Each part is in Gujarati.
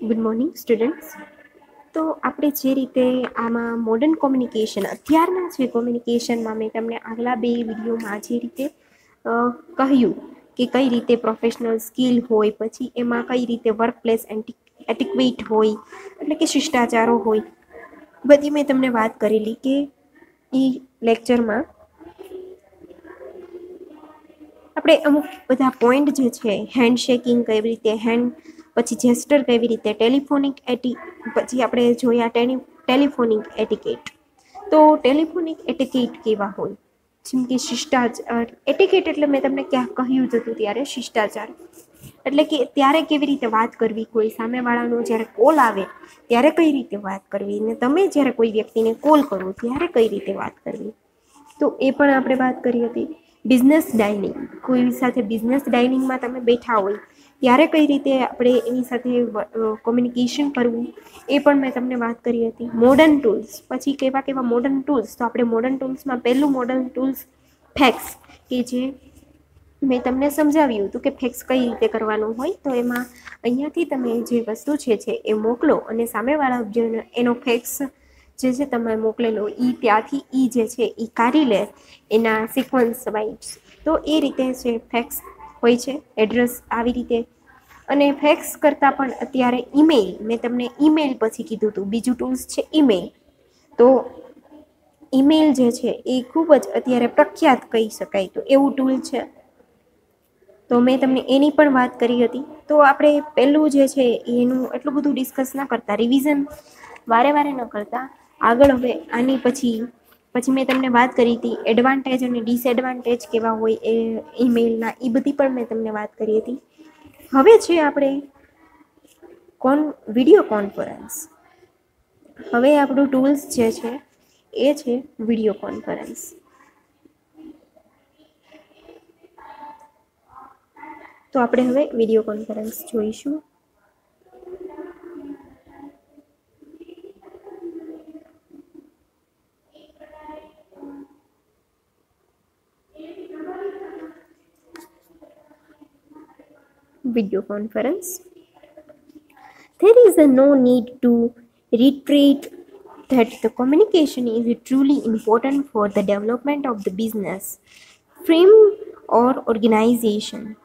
Good morning students. તો આપણે જે રીતે આમાં મોડર્ન કોમ્યુનિકેશન અત્યારના જે કોમ્યુનિકેશનમાં મેં તમને આગલા 2 વિડીયોમાં જે રીતે કહ્યું કે કઈ રીતે પ્રોફેશનલ સ્કિલ હોય, પછી એમાં કઈ રીતે વર્કપ્લેસ એટિક્વેટ હોય, એટલે કે શિષ્ટાચારો હોય, બધી મેં તમને વાત કરેલી કે એ લેક્ચરમાં આપણે અમુક બધા પોઈન્ટ જે છે, હેન્ડશેકિંગ કેવી રીતે, પછી જેસ્ટર કેવી રીતે, પછી આપણે જોયા ટેલિફોનિક એટિકેટ. તો ટેલિફોનિક એટિકેટ કેવા હોય, જેમ કે શિષ્ટાચાર. એટિકેટ એટલે મેં તમને ક્યાં કહ્યું જ હતું ત્યારે, શિષ્ટાચાર એટલે કે ત્યારે કેવી રીતે વાત કરવી, કોઈ સામેવાળાનો જ્યારે કોલ આવે ત્યારે કઈ રીતે વાત કરવી, ને તમે જ્યારે કોઈ વ્યક્તિને કોલ કરો ત્યારે કઈ રીતે વાત કરવી, તો એ પણ આપણે વાત કરી હતી. બિઝનેસ ડાઇનિંગ, કોઈ સાથે બિઝનેસ ડાઇનિંગમાં તમે બેઠા હોય ત્યારે કઈ રીતે આપણે એની સાથે કોમ્યુનિકેશન કરવું, એ પણ મેં તમને વાત કરી હતી. મોડર્ન ટૂલ્સ, પછી કેવા કેવા મોડર્ન ટૂલ્સ, તો આપણે મોડર્ન ટૂલ્સમાં પહેલું મોડર્ન ટૂલ્સ ફેક્સ, કે જે મેં તમને સમજાવ્યું હતું કે ફેક્સ કઈ રીતે કરવાનું હોય. તો એમાં અહીંયાથી તમે જે વસ્તુ છે એ મોકલો અને સામેવાળા એનો ફેક્સ જે છે તમે મોકલેલો ત્યાંથી જે છે એ કાઢી લે એના સિક્વન્સ વાઇઝ. તો એ રીતે જે ફેક્સ હોય છે, એડ્રેસ આવી રીતે. અને ફેક્સ કરતાં પણ અત્યારે ઈમેલ, મેં તમને ઈમેલ પછી કીધું હતું, બીજું ટૂલ્સ છે ઈમેલ. તો ઈમેલ જે છે એ ખૂબ જ અત્યારે પ્રખ્યાત કહી શકાય, તો એવું ટૂલ છે. તો મેં તમને એની પણ વાત કરી હતી. તો આપણે પહેલું જે છે એનું એટલું બધું ડિસ્કસ ન કરતા, રિવિઝન વારે વારે ન કરતા, આગળ હવે આની પછી મેં તમને વાત કરી હતી એડવાન્ટેજ અને ડિસએડવાન્ટેજ કેવા હોય એ ઈમેલના, એ બધી પણ મેં તમને વાત કરી હતી. હવે છે આપણે વિડીયો કોન્ફરન્સ. હવે આપણું ટૂલ્સ જે છે એ છે વિડીયો કોન્ફરન્સ. તો આપણે હવે વિડીયો કોન્ફરન્સ જોઈશું. Video conference. There is no need to reiterate that the communication is truly important for the development of the business, firm or organization.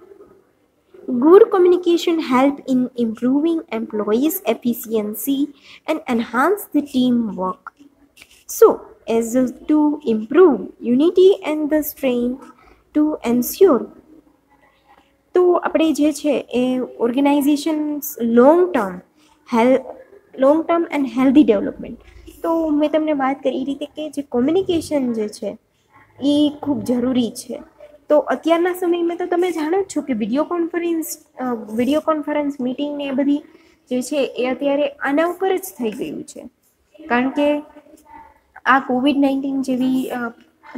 Good communication helps in improving employees' efficiency and enhance the teamwork. So, as to improve unity and the strength to ensure. તો આપણે જે છે એ organizations long term and healthy development. તો મેં તમને વાત કરી એ રીતે કે જે કોમ્યુનિકેશન જે છે એ ખૂબ જરૂરી છે. તો અત્યારના સમયમાં તો તમે જાણો જ છો કે વિડીયો કોન્ફરન્સ મીટિંગ ને એ બધી જે છે એ અત્યારે આના ઉપર જ થઈ ગયું છે. કારણ કે આ COVID-19 જેવી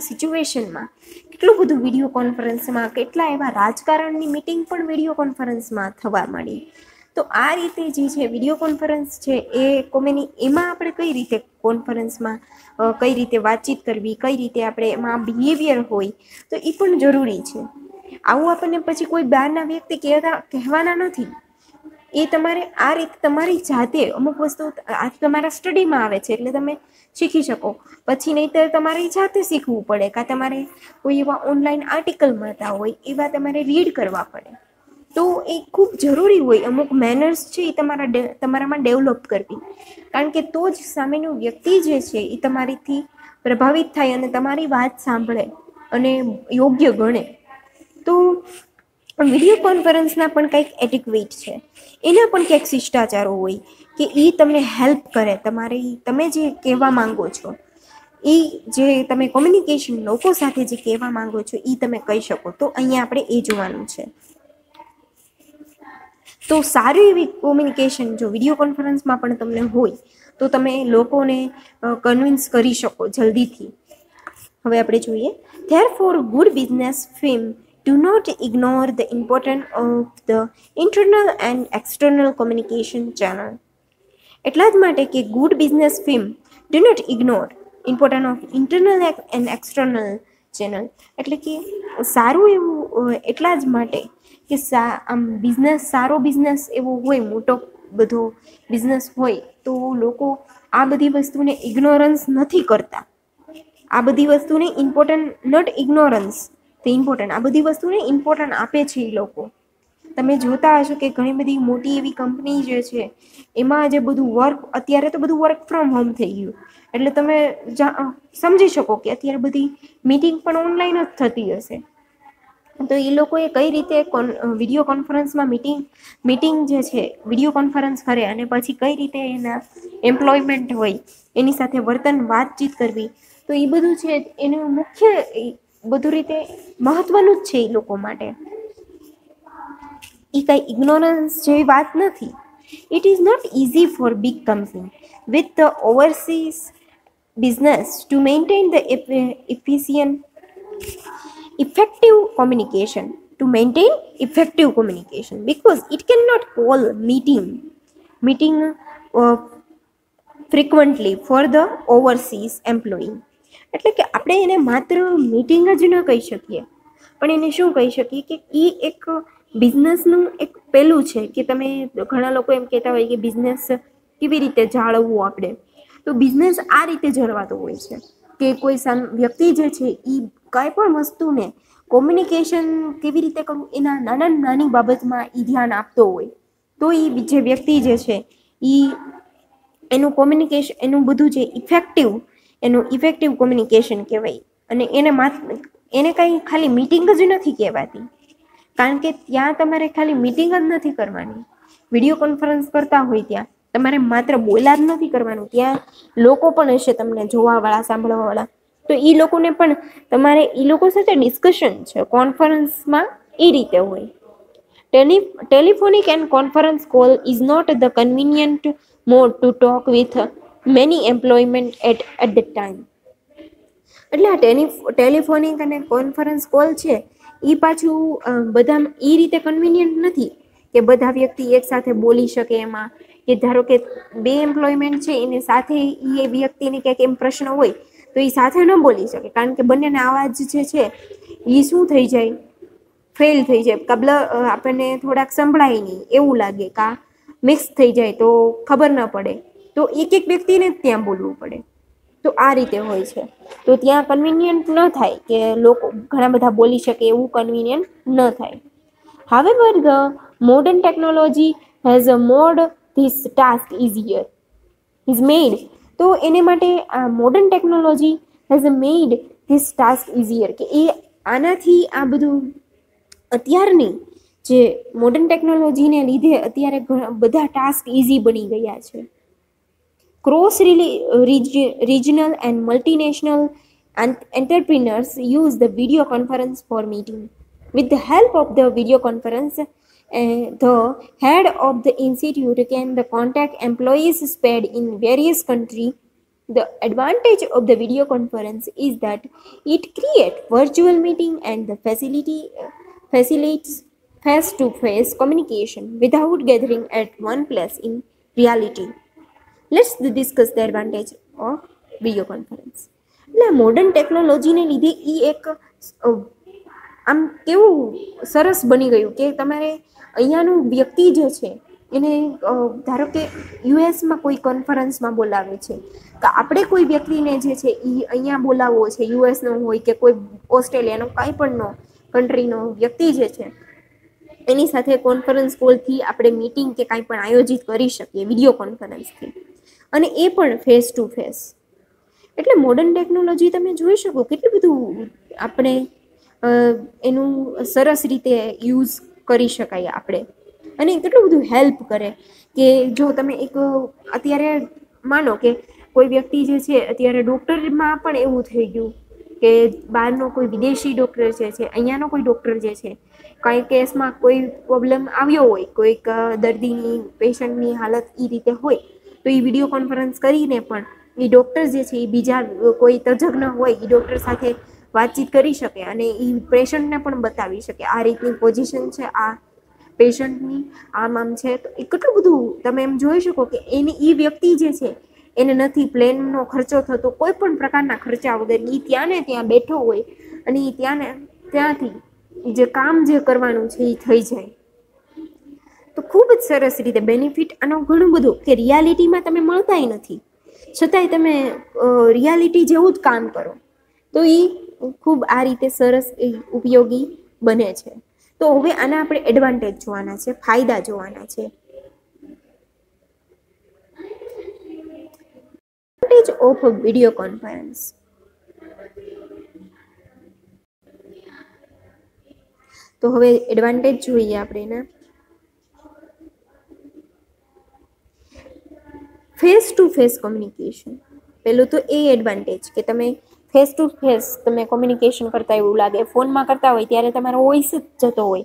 સિચ્યુએશનમાં કેટલું બધું વિડીયો કોન્ફરન્સમાં, કેટલા એવા રાજકારણની મિટિંગ પણ વિડીયો કોન્ફરન્સમાં થવા માંડી. તો આ રીતે જે છે વિડીયો કોન્ફરન્સ છે એમાં આપણે કઈ રીતે કોન્ફરન્સમાં કઈ રીતે વાતચીત કરવી, કઈ રીતે આપણે એમાં બિહેવિયર હોય, તો એ પણ જરૂરી છે. આવું આપણને પછી કોઈ બહારના વ્યક્તિ કહેવાના નથી. એ તમારે આ રીતે તમારી જાતે અમુક વસ્તુ આ તમારા સ્ટડીમાં આવે છે એટલે તમે શીખી શકો, પછી નહીં તો તમારી જાતે શીખવું પડે, કાં તમારે કોઈ એવા ઓનલાઈન આર્ટિકલ મળતા હોય એવા તમારે રીડ કરવા પડે. તો એ ખૂબ જરૂરી હોય, અમુક મેનર્સ છે એ તમારામાં ડેવલપ કરવી. કારણ કે તો જ સામેનું વ્યક્તિ જે છે એ તમારીથી પ્રભાવિત થાય અને તમારી વાત સાંભળે અને યોગ્ય ગણે. તો વિડીયો કોન્ફરન્સના પણ કંઈક એટિક્વેટ છે, એના પણ ક્યાંક શિષ્ટાચારો હોય કે એ તમને હેલ્પ કરે, તમે જે કહેવા માંગો છો એ જે તમે કોમ્યુનિકેશન લોકો સાથે જે કહેવા માંગો છો એ તમે કહી શકો. તો અહીંયા આપણે એ જોવાનું છે. તો સારી એવી કોમ્યુનિકેશન જો વિડીયો કોન્ફરન્સમાં પણ તમને હોય તો તમે લોકોને કન્વિન્સ કરી શકો જલ્દીથી. હવે આપણે જોઈએ, therefore good business firm do not ignore the importance of the internal and external communication channel. એટલા જ માટે કે good business film do not ignore important of internal and external channel. એટલે કે સારું એવું એટલા જ માટે કે આમ સારો બિઝનેસ એવો હોય મોટો બધો બિઝનેસ હોય તો લોકો આ બધી વસ્તુને ઇગ્નોરન્સ નથી કરતા. આ બધી વસ્તુને ઇમ્પોર્ટન્ટ, નોટ ઇગ્નોરન્સ, તે ઇમ્પોર્ટન્ટ, આ બધી વસ્તુને ઇમ્પોર્ટન્ટ આપે છે એ લોકો. તમે જોતા હશો કે ઘણી બધી મોટી એવી કંપની જે છે એમાં જે બધું વર્ક, અત્યારે તો બધું વર્ક ફ્રોમ હોમ થઈ ગયું, એટલે તમે સમજી શકો કે અત્યારે બધી મીટિંગ પણ ઓનલાઈન જ થતી હશે. તો એ લોકોએ કઈ રીતે વિડીયો કોન્ફરન્સમાં મીટિંગ જે છે વિડીયો કોન્ફરન્સ કરે અને પછી કઈ રીતે એના એમ્પ્લોયમેન્ટ હોય એની સાથે વર્તન વાતચીત કરવી, તો એ બધું છે એનું મુખ્ય બધું રીતે મહત્વનું જ છે એ લોકો માટે. એ કઈ ઇગ્નોરન્સ જેવી વાત નથી. It is not easy for big company with the overseas business to maintain the effective communication because it cannot call meeting frequently for the overseas employee. એટલે કે આપણે એને માત્ર મીટિંગ જ ન કહી શકીએ, પણ એને શું કહી શકીએ કે એ એક બિઝનેસનું એક પહેલું છે કે તમે ઘણા લોકો એમ કહેતા હોય કે બિઝનેસ કેવી રીતે જાળવવું આપણે, તો બિઝનેસ આ રીતે જળવાતો હોય છે કે કોઈ વ્યક્તિ જે છે એ કાંઈ પણ વસ્તુને કોમ્યુનિકેશન કેવી રીતે કરવું એના નાની બાબતમાં એ ધ્યાન આપતો હોય, તો એ જે વ્યક્તિ જે છે એ એનું કોમ્યુનિકેશન, એનું બધું જે ઇફેક્ટિવ કોમ્યુનિકેશન કહેવાય. અને એને કાંઈ ખાલી મીટિંગ જ નથી કહેવાતી, કારણ કે ત્યાં તમારે ખાલી મીટિંગ જ નથી કરવાની. વિડીયો કોન્ફરન્સ કરતા હોય ત્યાં તમારે માત્ર બોલા જ નથી કરવાનું, ત્યાં લોકો પણ હશે તમને જોવાવાળા, સાંભળવાવાળા, તો એ લોકોને પણ તમારે એ લોકો સાથે ડિસ્કશન છે કોન્ફરન્સમાં એ રીતે હોય. Telephonic and conference call is not the convenient mode to talk with many employment at that time. એટલે આ ટેલિફોનિક અને કોન્ફરન્સ કોલ છે એ પાછું બધા એ રીતે કન્વિનિયન્ટ નથી કે બધા વ્યક્તિ એક સાથે બોલી શકે એમાં, કે ધારો કે 2 એમ્પ્લોયમેન્ટ છે એને સાથે એ વ્યક્તિને ક્યાંક એમ પ્રશ્ન હોય તો એ સાથે ન બોલી શકે, કારણ કે બંનેના અવાજ જે છે એ શું થઈ જાય, ફેલ થઈ જાય, આપણને થોડાક સંભળાય નહીં એવું લાગે, કા મિક્સ થઈ જાય તો ખબર ન પડે, તો એક વ્યક્તિને જ ત્યાં બોલવું પડે. તો આ રીતે હોય છે, તો ત્યાં કન્વિનિયન્ટ ન થાય કે લોકો ઘણા બધા બોલી શકે એવું કન્વિનિયન્ટ ન થાય. However, the modern technology has made this task easier. Is made. તો એને માટે આ modern technology has made this task easier, કે એ આનાથી આ બધું અત્યારની જે મોડર્ન ટેકનોલોજીને લીધે અત્યારે બધા ટાસ્ક ઇઝી બની ગયા છે. Cross regional and multinational entrepreneurs use the video conference for meeting. With the help of the video conference, the head of the institute can contact employees spread in various countries. The advantage of the video conference is that it creates virtual meeting and facilitates face-to-face communication without gathering at one place in reality. Let's discuss the advantage of video conference. એટલે મોડર્ન ટેકનોલોજીને લીધે એ એક આમ કેવું સરસ બની ગયું કે તમારે અહીંયાનું વ્યક્તિ જે છે એને ધારો કે યુએસમાં કોઈ કોન્ફરન્સમાં બોલાવે છે, તો આપણે કોઈ વ્યક્તિને જે છે એ અહીંયા બોલાવવો છે, યુએસનો હોય કે કોઈ ઓસ્ટ્રેલિયાનો કાંઈ પણનો કન્ટ્રીનો વ્યક્તિ જે છે એની સાથે કોન્ફરન્સ કોલથી આપણે મીટિંગ કે કાંઈ પણ આયોજિત કરી શકીએ વિડીયો કોન્ફરન્સથી, અને એ પણ ફેસ ટુ ફેસ. એટલે મોડર્ન ટેકનોલોજી તમે જોઈ શકો કેટલું બધું આપણે એનું સરસ રીતે યુઝ કરી શકાય આપણે, અને કેટલું બધું હેલ્પ કરે. કે જો તમે એક અત્યારે માનો કે કોઈ વ્યક્તિ જે છે અત્યારે ડૉક્ટરમાં પણ એવું થઈ ગયું કે બહારનો કોઈ વિદેશી ડૉક્ટર જે છે, અહીંયાનો કોઈ ડૉક્ટર જે છે, કાંઈ કેસમાં કોઈ પ્રોબ્લેમ આવ્યો હોય, કોઈક દર્દીની પેશન્ટની હાલત એ રીતે હોય, તો એ વિડીયો કોન્ફરન્સ કરીને પણ એ ડૉક્ટર જે છે એ બીજા કોઈ તજજ્ઞ હોય એ ડૉક્ટર સાથે વાતચીત કરી શકે અને એ પેશન્ટને પણ બતાવી શકે આ રીતની પોઝિશન છે આ પેશન્ટની, આમ છે. તો એ કેટલું બધું તમે એમ જોઈ શકો કે એની એ વ્યક્તિ જે છે એને નથી પ્લેનનો ખર્ચો થતો, કોઈ પણ પ્રકારના ખર્ચા વગર એ ત્યાં ને ત્યાં બેઠો હોય અને ત્યાંથી જે કામ જે કરવાનું છે એ થઈ જાય. તો ખૂબ જ સરસ રીતે બેનિફિટ આનો ઘણું બધું કે રિયાલિટીમાં તમે મળતાય નથી છતાંય તમે રિયાલિટી જેવું જ કામ કરો, તો એ ખૂબ આ રીતે સરસ એ ઉપયોગી બને છે. તો હવે આના આપણે એડવાન્ટેજ જોવાના છે, ફાયદા જોવાના છે. Advantage of video conference. તો હવે એડવાન્ટેજ જોઈએ આપણે એના. Face to face communication. પેલું તો એ એડવાન્ટેજ કે તમે ફેસ ટુ ફેસ તમે કોમ્યુનિકેશન કરતા એવું લાગે. ફોનમાં કરતા હોય ત્યારે તમારો વોઇસ જ જતો હોય.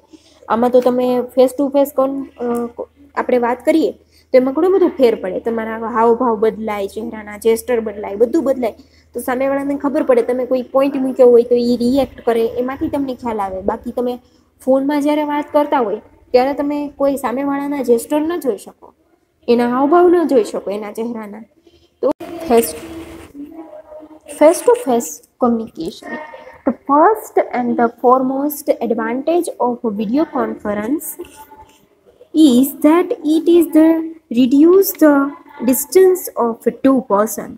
આમાં તો તમે ફેસ ટુ ફેસ આપણે વાત કરીએ તો એમાં ઘણું બધું ફેર પડે. તમારા હાવભાવ બદલાય, ચહેરાના જેસ્ટર બદલાય, બધું બદલાય. તો સામેવાળાને ખબર પડે. તમે કોઈ પોઈન્ટ મૂક્યો હોય તો એ રિએક્ટ કરે, એમાંથી તમને ખ્યાલ આવે. બાકી તમે ફોનમાં જ્યારે વાત કરતા હોય ત્યારે તમે કોઈ સામેવાળાના જેસ્ટર ન જોઈ શકો, એના હાવભાવ ન જોઈ શકો એના ચહેરાના. તો face to face communication. The first and the foremost advantage of a video conference is that it is the reduce the distance of two person.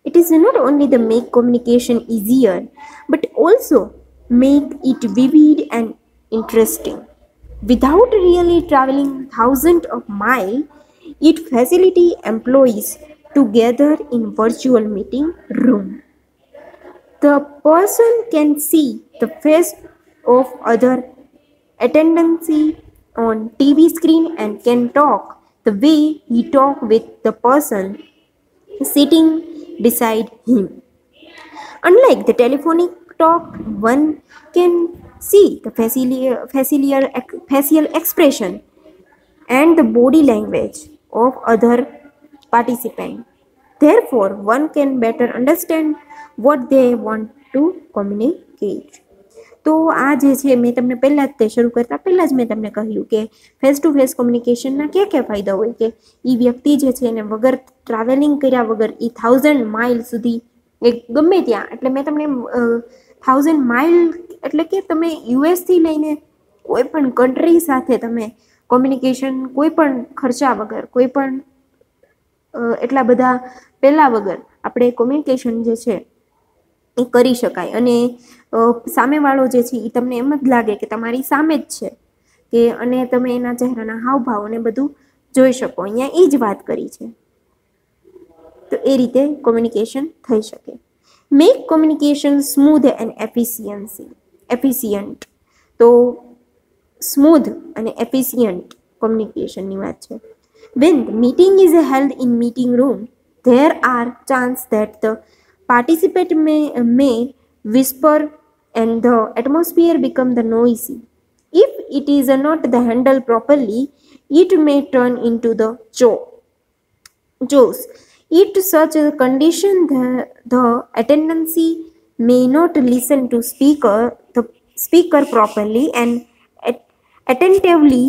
It is not only the make communication easier but also make it vivid and interesting. Without really traveling thousands of miles, it facilitates employees to gather in virtual meeting room. The person can see the face of other attendants on TV screen and can talk the way he talk with the person sitting beside him. Unlike the telephonic talk, one can see the facial expression and the body language of other participant. Therefore, one can better understand what they want to communicate. તો આ જે છે મેં તમને પહેલાં જ તે શરૂ કરતાં પહેલાં જ મેં તમને કહ્યું કે ફેસ ટુ ફેસ કોમ્યુનિકેશનના કયા ફાયદા હોય કે એ વ્યક્તિ જે છે એને વગર ટ્રાવેલિંગ કર્યા વગર એ 1000 માઇલ સુધી એ ગમે ત્યાં, એટલે મેં તમને 1000 માઇલ એટલે કે તમે યુએસથી લઈને કોઈ પણ કન્ટ્રી સાથે તમે કોમ્યુનિકેશન કોઈ પણ ખર્ચા વગર, કોઈ પણ એટલા બધા પહેલાં વગર આપણે કોમ્યુનિકેશન જે છે એ કરી શકાય. અને સામેવાળો જે છે એ તમને એમ જ લાગે કે તમારી સામે જ છે કે, અને તમે એના ચહેરાના હાવભાવ અને બધું જોઈ શકો. અહીંયા એ જ વાત કરી છે. તો એ રીતે કોમ્યુનિકેશન થઈ શકે. Make communication smooth and efficient. તો સ્મૂધ અને એફિશિયન્ટ કોમ્યુનિકેશનની વાત છે. When the meeting is held in meeting room, there are chances that the participant may whisper and the atmosphere become the noisy. If it is not handled properly, it may turn into the chaos. In such a condition, the attendance may not listen to the speaker properly and attentively,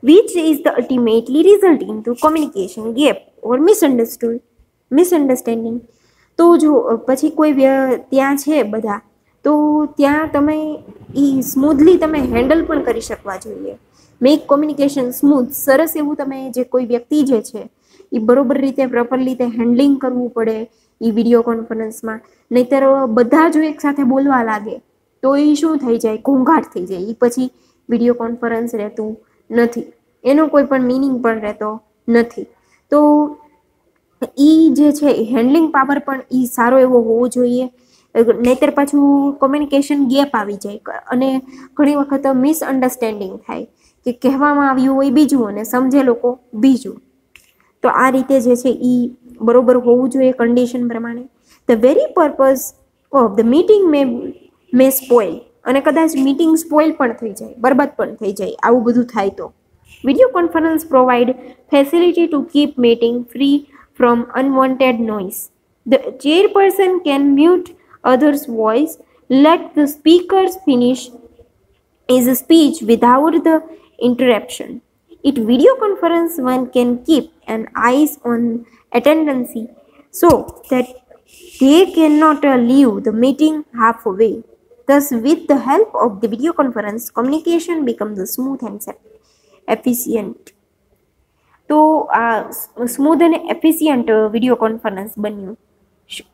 which is the ultimately result into communication gap or misunderstanding. તો જો પછી કોઈ ત્યાં છે બધા, તો ત્યાં તમે એ સ્મૂધલી તમે હેન્ડલ પણ કરી શકવા જોઈએ. મેક કોમ્યુનિકેશન સ્મૂથ, સરસ એવું તમે જે કોઈ વ્યક્તિ જે છે એ બરોબર રીતે પ્રોપર રીતે હેન્ડલિંગ કરવું પડે એ વિડીયો કોન્ફરન્સમાં. નહીંતર બધા જો એક સાથે બોલવા લાગે તો એ શું થઈ જાય, ઘોંઘાટ થઈ જાય. એ પછી વિડીયો કોન્ફરન્સ રહેતું નથી, એનો કોઈ પણ મિનિંગ પણ રહેતો નથી. તો એ જે છે એ હેન્ડલિંગ પાવર પણ એ સારો એવો હોવો જોઈએ. નહીંતર પાછું કોમ્યુનિકેશન ગેપ આવી જાય અને ઘણી વખત મિસઅન્ડરસ્ટેન્ડિંગ થાય કે કહેવામાં આવ્યું હોય બીજું અને સમજે લોકો બીજું. તો આ રીતે જે છે એ બરોબર હોવું જોઈએ કન્ડિશન પ્રમાણે. The very purpose of the meeting May spoil. અને કદાચ મીટિંગ સ્પોઇલ પણ થઈ જાય, બરબાદ પણ થઈ જાય આવું બધું થાય તો. Video conference provide facility to keep meeting free from unwanted noise. The chairperson can mute others' voice, let the speakers finish his speech without the interruption. In video conference, one can keep an eye on attendance so that they cannot leave the meeting halfway. Thus, with the help of the video conference, communication becomes smooth and efficient. તો આ સ્મૂધ અને એફિશિયન્ટ વિડીયો કોન્ફરન્સ બન્યું.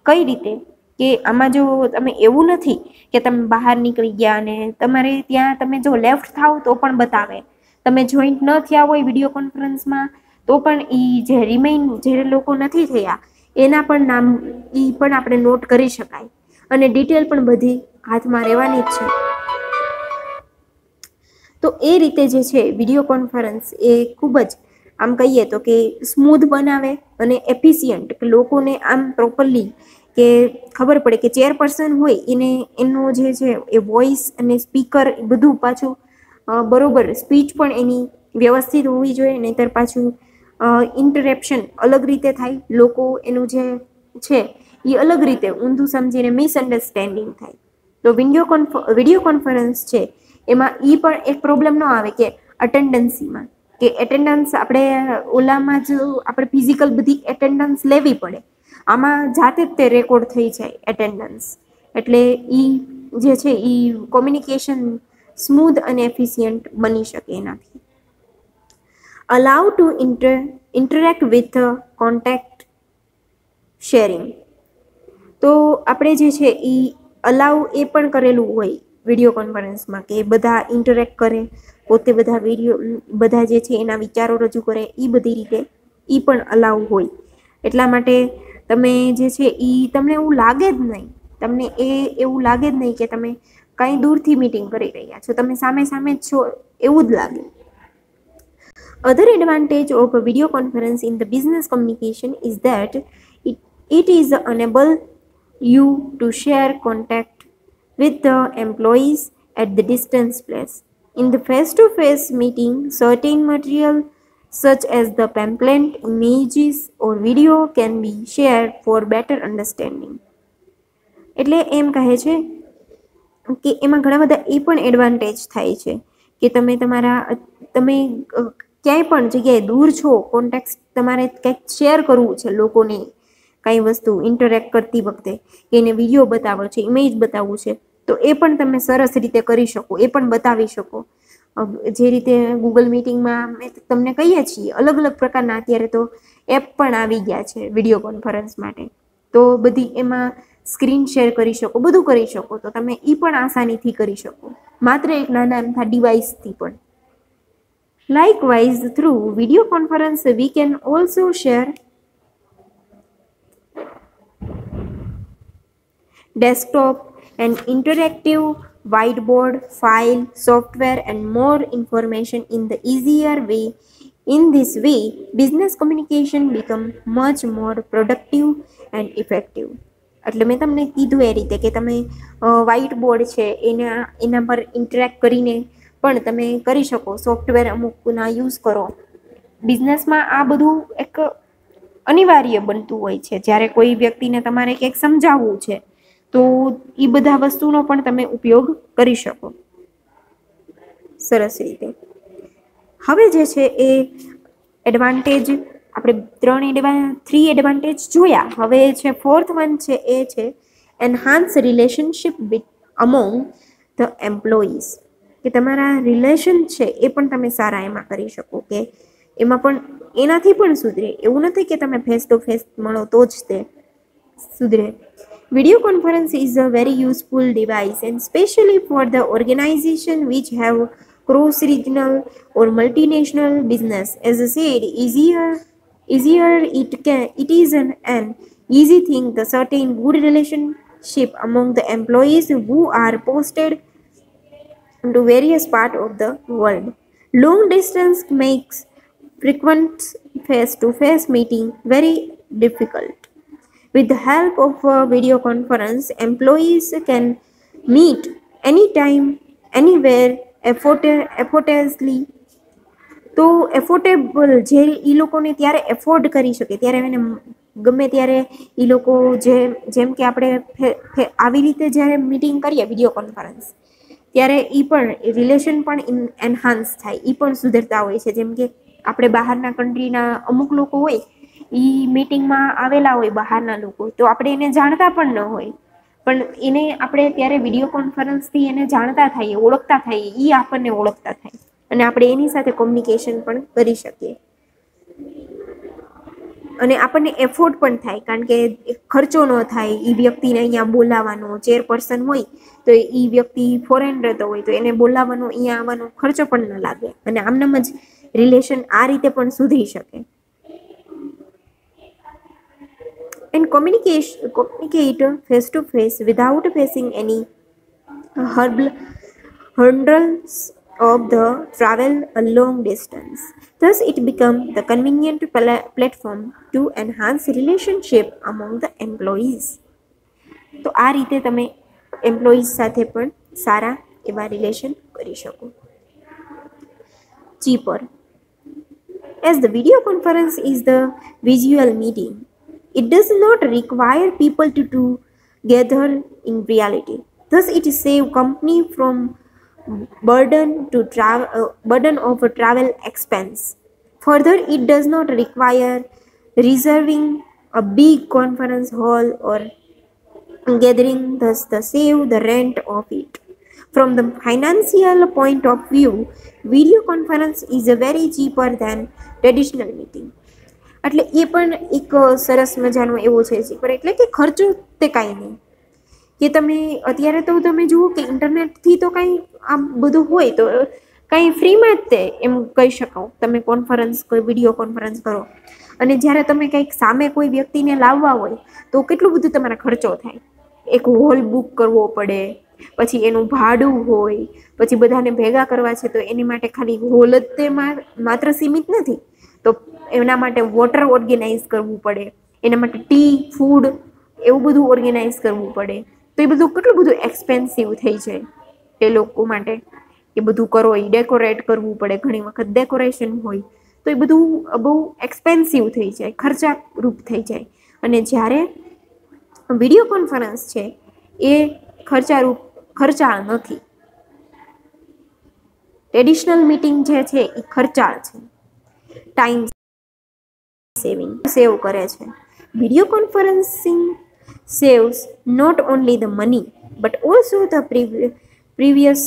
કઈ રીતે કે આમાં જો તમે એવું નથી કે તમે બહાર નીકળી ગયા અને તમારે ત્યાં તમે જો લેફ્ટ થાવ તો પણ બતાવે, તમે જોઈન્ટ ન થયા હોય વિડીયો કોન્ફરન્સમાં તો પણ જે લોકો નથી થયા એના પણ નામ પણ આપણે નોટ કરી શકાય અને ડિટેલ પણ બધી હાથમાં રહેવાની જ છે. તો એ રીતે જે છે વિડીયો કોન્ફરન્સ એ ખૂબ જ આમ કહીએ તો કે સ્મૂધ બનાવે અને એફિશિયન્ટ, કે લોકોને આમ પ્રોપરલી કે ખબર પડે કે ચેરપર્સન હોય એને એનો જે છે એ વોઇસ અને સ્પીકર બધું પાછું બરોબર, સ્પીચ પણ એની વ્યવસ્થિત હોવી જોઈએ, નહીંતર પાછું ઇન્ટરેપ્શન અલગ રીતે થાય, લોકો એનું જે છે એ અલગ રીતે ઊંધું સમજીને મિસઅન્ડરસ્ટેન્ડિંગ થાય. તો વિડીયો કોન્ફરન્સ છે એમાં એ પણ એક પ્રોબ્લેમ ન આવે કે અટેન્ડન્સીમાં, કે એટેન્ડન્સ આપણે ઓલામાં જ આપણે ફિઝિકલ બધી એટેન્ડન્સ લેવી પડે, આમાં જાતે જ તે રેકોર્ડ થઈ જાય એટેન્ડન્સ. એટલે એ જે છે એ કોમ્યુનિકેશન સ્મૂધ અને એફિશિયન્ટ બની શકે એનાથી. Allow to interact with contact sharing. તો આપણે જે છે એ અલાઉ એ પણ કરેલું હોય વિડીયો કોન્ફરન્સમાં કે બધા ઇન્ટરેક્ટ કરે, પોતે બધા જે છે એના વિચારો રજૂ કરે, એ બધી રીતે એ પણ અલાઉ હોય. એટલા માટે તમે જે છે એ તમને એવું લાગે જ નહીં, તમને એવું લાગે જ નહીં કે તમે કાંઈ દૂરથી મીટિંગ કરી રહ્યા છો, તમે સામે સામે જ છો એવું જ લાગે. Other advantage of a video conference in the business communication is that it is enable you to share contact with the employees at the distance place. In the face-to-face meeting, certain material such as the pamphlet, images or video can be shared for better understanding. એટલે એમ કહે છે કે એમાં ઘણા બધા એ પણ એડવાન્ટેજ થાય છે કે તમે ક્યાંય પણ જગ્યાએ દૂર છો, કોન્ટેક્ટ તમારે કંઈક શેર કરવું છે લોકોને, કાંઈ વસ્તુ ઇન્ટરેક્ટ કરતી વખતે કે એને વિડીયો બતાવવો છે, ઇમેજ બતાવવું છે, તો એ પણ તમે સરસ રીતે કરી શકો, એ પણ બતાવી શકો. જે રીતે ગૂગલ મીટિંગમાં અમે તમને કહીએ છીએ, અલગ અલગ પ્રકારના અત્યારે તો એપ પણ આવી ગયા છે વિડીયો કોન્ફરન્સ માટે, તો બધી એમાં સ્ક્રીન શેર કરી શકો, બધું કરી શકો, તો તમે એ પણ આસાનીથી કરી શકો માત્ર એક નાના એમથા ડિવાઇસથી પણ. Likewise, through video conference, we can also share desktop and interactive whiteboard, file, software, and more information in the easier way. In this way, business communication become much more productive and effective. એટલે મેં તમને કીધું એ રીતે કે તમે વ્હાઇટ બોર્ડ છે એના પર ઇન્ટરેક્ટ કરીને પણ તમે કરી શકો, સોફ્ટવેર અમુકના યુઝ કરો. બિઝનેસમાં આ બધું એક અનિવાર્ય બનતું હોય છે. જ્યારે કોઈ વ્યક્તિને તમારે કંઈક સમજાવવું છે તો એ બધા વસ્તુનો પણ તમે ઉપયોગ કરી શકો સરસ રીતે. હવે જે છે એ એડવાન્ટેજ આપણે 3 એડવાન્ટેજ જોયા. હવે છે ફોર્થ વન છે એ છે enhance relationship among the employees, કે તમારા રિલેશન છે એ પણ તમે સારા એમાં કરી શકો, કે એમાં પણ એનાથી પણ સુધરે. એવું નથી કે તમે ફેસ ટુ ફેસ મળો તો જ તે સુધરે. Video conference is a very useful device, and especially for the organization which have cross-regional or multinational business. As I said, it is an easy thing to certain good relationship among the employees who are posted to various parts of the world. Long distance makes frequent face-to-face meeting very difficult. With the help of a video conference, employees can meet anytime, anywhere, effortlessly. તો એફોર્ટેબલ જે એ લોકોને ત્યારે એફોર્ડ કરી શકે ત્યારે એને ગમે ત્યારે એ લોકો જેમ કે આપણે આવી રીતે જ્યારે મીટિંગ કરીએ વિડીયો કોન્ફરન્સ ત્યારે એ પણ રિલેશન પણ એન્હાન્સ થાય, એ પણ સુધરતા હોય છે. જેમ કે આપણે બહારના કન્ટ્રીના અમુક લોકો હોય, એ મીટિંગમાં આવેલા હોય બહારના લોકો, તો આપણે એને જાણતા પણ ન હોય, પણ એને આપણે ત્યારે વિડીયો કોન્ફરન્સથી એને જાણતા થઈએ, ઓળખતા થઈએ, એ આપણને ઓળખતા થાય અને આપણે એની સાથે કોમ્યુનિકેશન પણ કરી શકીએ. અને આપણને એફોર્ડ પણ થાય, કારણ કે ખર્ચો ન થાય. એ વ્યક્તિને અહીંયા બોલાવવાનો, ચેરપર્સન હોય તો એ વ્યક્તિ ફોરેન રહેતો હોય તો એને બોલાવવાનો, અહીંયા આવવાનો ખર્ચો પણ ન લાગે, અને આમનામ જ રિલેશન આ રીતે પણ સુધરી શકે. And communicate face to face without facing any hurdles of the travel a long distance. Thus, it becomes the convenient platform to enhance relationship among the employees. તો આ રીતે તમે એમ્પ્લોઈઝ સાથે પણ સારા એવા રિલેશન કરી શકો. Cheaper. As the video conference is the visual meeting, it does not require people to gather in reality. Thus, it saves company from burden of a travel expense. Further, it does not require reserving a big conference hall or gathering, thus save the rent of it. From the financial point of view, video conference is a very cheaper than traditional meeting. એટલે એ પણ એક સરસ મજાનો એવો છે ચીપર, એટલે કે ખર્ચો તે કાંઈ નહીં. કે તમે અત્યારે તો તમે જુઓ કે ઇન્ટરનેટથી તો કાંઈ આ બધું હોય તો કાંઈ ફ્રીમાં જ તે એમ કહી શકો. તમે કોન્ફરન્સ, કોઈ વિડીયો કોન્ફરન્સ કરો, અને જ્યારે તમે કંઈક સામે કોઈ વ્યક્તિને લાવવા હોય તો કેટલું બધું તમારા ખર્ચો થાય. એક હોલ બુક કરવો પડે, પછી એનું ભાડું હોય, પછી બધાને ભેગા કરવા છે તો એની માટે ખાલી હોલ જ તે માત્ર સીમિત નથી, તો એના માટે વોટર ઓર્ગેનાઇઝ કરવું પડે, એના માટે ટી, ફૂડ એવું બધું ઓર્ગેનાઇઝ કરવું પડે. તો એ બધું કેટલું બધું એક્સપેન્સિવ થઈ જાય એ લોકો માટે. એ બધું કરો, એ ડેકોરેટ કરવું પડે, ઘણી વખત ડેકોરેશન હોય તો એ બધું બહુ એક્સપેન્સિવ થઈ જાય, ખર્ચારૂપ થઈ જાય. અને જ્યારે વિડીયો કોન્ફરન્સ છે એ ખર્ચાળ નથી. ટ્રેડિશનલ મીટિંગ જે છે એ ખર્ચાળ છે, ટાઈમ સેવ કરે છે. Video conferencing saves not only the money but also the previous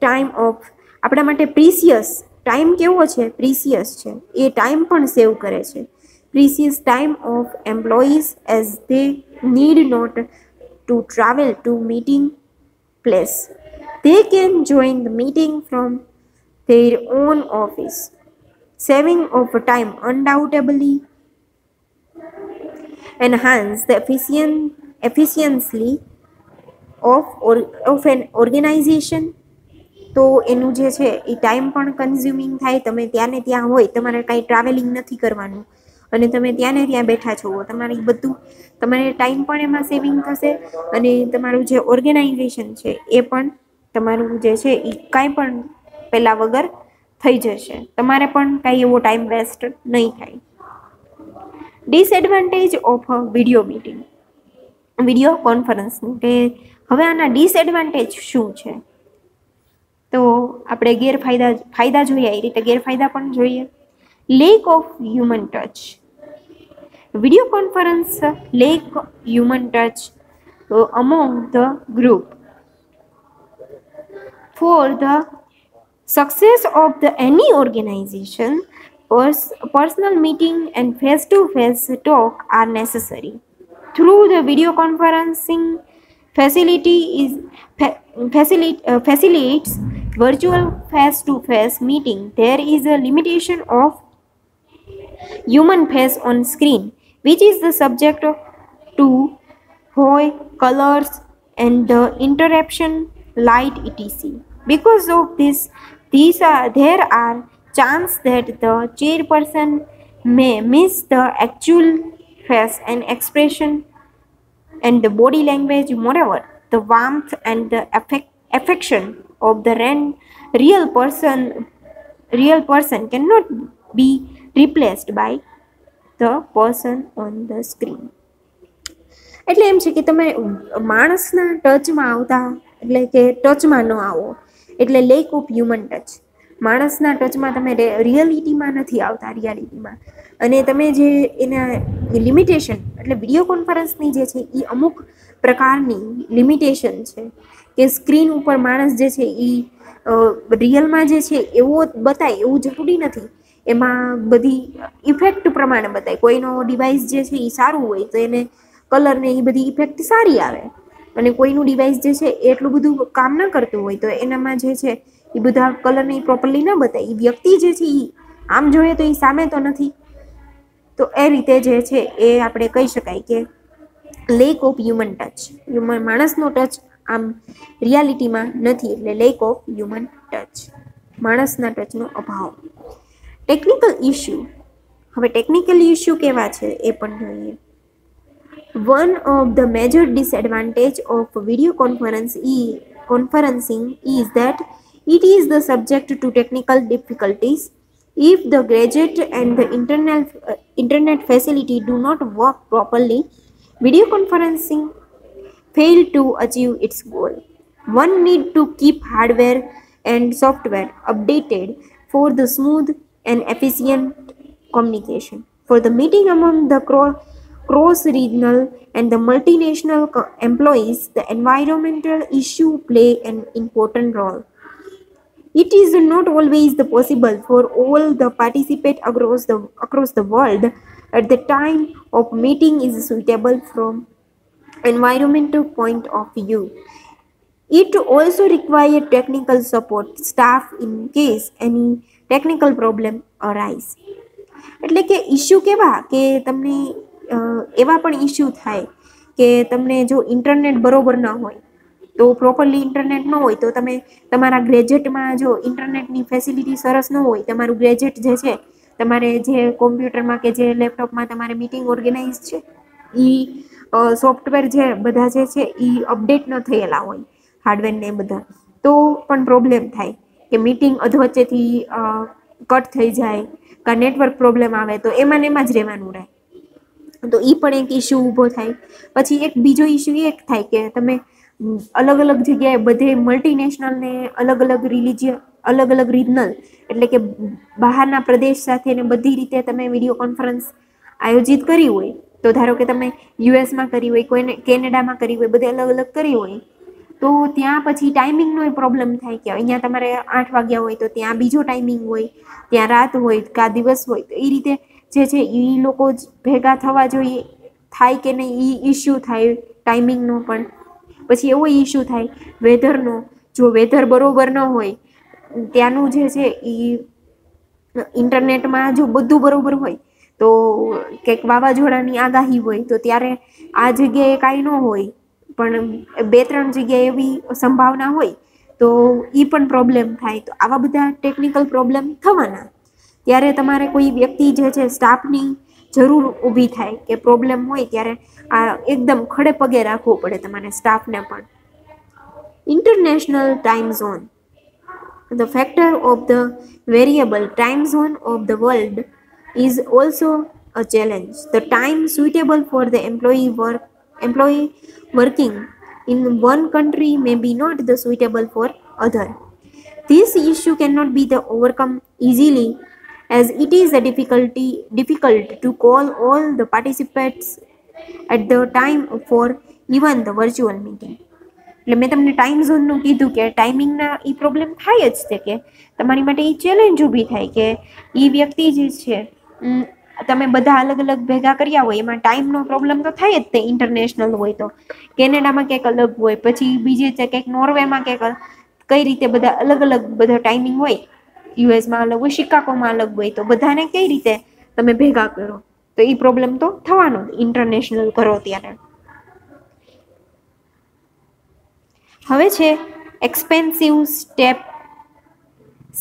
time of, આપણા માટે પ્રીસિયસ ટાઈમ કેવો છે, પ્રીસિયસ છે, એ ટાઈમ પણ સેવ કરે છે. Precious time of employees as they need not to travel to meeting place. They can join the meeting from their own office. Saving of time undoubtedly enhance the efficiency of an organization. તો એનું જે છે એ ટાઈમ પણ કન્ઝ્યુમિંગ થાય. તમે ત્યાંને ત્યાં હોય, તમારે કાંઈ ટ્રાવેલિંગ નથી કરવાનું, અને તમે ત્યાંને ત્યાં બેઠા છો, તમારે બધું, તમારે ટાઈમ પણ એમાં સેવિંગ થશે, અને તમારું જે ઓર્ગેનાઇઝેશન છે એ પણ તમારું જે છે એ કાંઈ પણ પહેલાં વગર થઈ જશે. તમારે પણ કાંઈ એવો ટાઈમ વેસ્ટ નહીં થાય. Disadvantage of video meeting, video કોન્ફરન્સનું, કે હવે આના ડિસએડવાન્ટેજ શું છે? તો આપણે ફાયદા જોઈએ એ રીતે ગેરફાયદા પણ જોઈએ. Lack of human touch. Video conference lake human touch among the group. For the success of any organization, personal meeting and face-to-face talk are necessary. Through the video conferencing facilitates virtual face-to-face meeting, there is a limitation of human face on screen, which is the subject to hue, colors, and the interruption, light, etc. Because of this, there are chances that the chairperson may miss the actual face and expression and the body language. Moreover, the warmth and the affection of the real person cannot be replaced by the person on the screen. એટલે એમ છે કે તમે માણસના ટચમાં આવતા, એટલે કે ટચમાં ન આવો, એટલે લેક ઓફ હ્યુમન ટચ. માણસના ટચમાં તમે રિયાલિટીમાં નથી આવતા, રિયાલિટીમાં. અને તમે જે એના લિમિટેશન, એટલે વિડીયો કોન્ફરન્સની જે છે એ અમુક પ્રકારની લિમિટેશન છે, કે સ્ક્રીન ઉપર માણસ જે છે એ રિયલમાં જે છે એવો બતાય એવું જરૂરી નથી. એમાં બધી ઇફેક્ટ પ્રમાણે બતાય. કોઈનો ડિવાઇસ જે છે એ સારું હોય તો એને કલર ને એ બધી ઇફેક્ટ સારી આવે, અને કોઈનું ડિવાઇસ જે છે એ એટલું બધું કામ ન કરતું હોય તો એનામાં જે છે એ બધા કલર ને પ્રોપરલી ન બતાય. એ વ્યક્તિ જે છે એ આમ જોઈએ તો એ સામે તો નથી. તો એ રીતે જે છે એ આપણે કહી શકાય કે લેક ઓફ હ્યુમન ટચ, માણસનો ટચ આમ રિયાલિટીમાં નથી, એટલે લેક ઓફ હ્યુમન ટચ, માણસના ટચનો અભાવ. Technical issue. હવે ટેકનિકલ ઇસ્યુ કેવા છે એ પણ જોઈએ. One of the major disadvantage of video conferencing is that it is the subject to technical difficulties. If the gadget and the internet facility do not work properly, video conferencing fail to achieve its goal. One need to keep hardware and software updated for the smooth and efficient communication. For the meeting among the cross-regional and the multinational employees, the environmental issue play an important role. It is not always possible for all the participate across the world at the time of meeting is suitable from environmental point of view. It also requires technical support staff in case any technical problem arise. એટલે કે ઇસ્યુ કેવા કે તમને એવા પણ ઇસ્યુ થાય કે તમને જો ઇન્ટરનેટ બરોબર ન હોય તો પ્રોપરલી ઇન્ટરનેટ ન હોય તો તમે તમારા ગ્રેજેટમાં જો ઇન્ટરનેટની ફેસિલિટી સરસ ન હોય, તમારું ગ્રેજેટ જે છે તમારે જે કોમ્પ્યુટરમાં કે જે લેપટોપમાં તમારે મીટિંગ ઓર્ગેનાઇઝ છે એ સોફ્ટવેર જે બધા જે છે એ અપડેટ ન થયેલા હોય હાર્ડવેર ને બધા, તો પણ પ્રોબ્લેમ થાય કે મીટિંગ અધવચ્ચેથી કટ થઈ જાય કાં નેટવર્ક પ્રોબ્લેમ આવે તો એમાં ને એમાં જ રહેવાનું રહે, તો એ પણ એક ઇસ્યુ ઊભો થાય. પછી એક બીજો ઇસ્યુ એ થાય કે તમે અલગ અલગ જગ્યાએ બધે મલ્ટીનેશનલ ને અલગ અલગ રીજનલ એટલે કે બહારના પ્રદેશ સાથે ને બધી રીતે તમે વિડીયો કોન્ફરન્સ આયોજિત કરી હોય, તો ધારો કે તમે યુએસમાં કરી હોય, કોઈને કેનેડામાં કરી હોય, બધે અલગ અલગ કરી હોય, તો ત્યાં પછી ટાઈમિંગનો પ્રોબ્લેમ થાય કે અહીંયા તમારે 8 વાગ્યા હોય તો ત્યાં બીજો ટાઈમિંગ હોય, ત્યાં રાત હોય કાં દિવસ હોય, તો એ રીતે જે છે એ લોકો ભેગા થવા જોઈએ, થાય કે નહીં એ ઇસ્યુ થાય ટાઈમિંગનો. પણ પછી એવો ઇસ્યુ થાય વેધરનો, જો વેધર બરોબર ન હોય, ત્યાંનું જે છે એ ઇન્ટરનેટમાં જો બધું બરોબર હોય તો કંઈક વાવાઝોડાની આગાહી હોય તો ત્યારે આ જગ્યાએ કાંઈ ન હોય પણ 2-3 જગ્યાએ એવી સંભાવના હોય તો એ પણ પ્રોબ્લેમ થાય. તો આવા બધા ટેકનિકલ પ્રોબ્લેમ થવાના. ત્યારે તમારે કોઈ વ્યક્તિ જે છે સ્ટાફની જરૂર ઊભી થાય કે પ્રોબ્લેમ હોય ત્યારે આ એકદમ ખડે પગે રાખવું પડે તમારે સ્ટાફને પણ. International time zone. The factor of the variable time zone of the world is also a challenge. The time suitable for the employee working in one country may be not the suitable for other. This issue cannot be overcome easily as it is difficult to call all the participants at the time for even the virtual meeting. એટલે મેં તમને ટાઈમ ઝોનનું કીધું કે ટાઈમિંગના એ પ્રોબ્લેમ થાય જ છે કે તમારી માટે એ ચેલેન્જ ઊભી થાય કે એ વ્યક્તિ જે છે તમે બધા અલગ અલગ ભેગા કર્યા હોય એમાં ટાઈમનો પ્રોબ્લેમ તો થાય જ તે. ઇન્ટરનેશનલ હોય તો કેનેડામાં ક્યાંક અલગ હોય, પછી બીજે ક્યાંક નોર્વેમાં ક્યાંક કઈ રીતે બધા અલગ અલગ બધા ટાઈમિંગ હોય, યુએસમાં અલગ હોય, શિકાગોમાં અલગ હોય, તો બધાને કઈ રીતે તમે ભેગા કરો, તો એ પ્રોબ્લેમ તો થવાનો જ ઇન્ટરનેશનલ કરો ત્યારે. હવે છે એક્સપેન્સિવ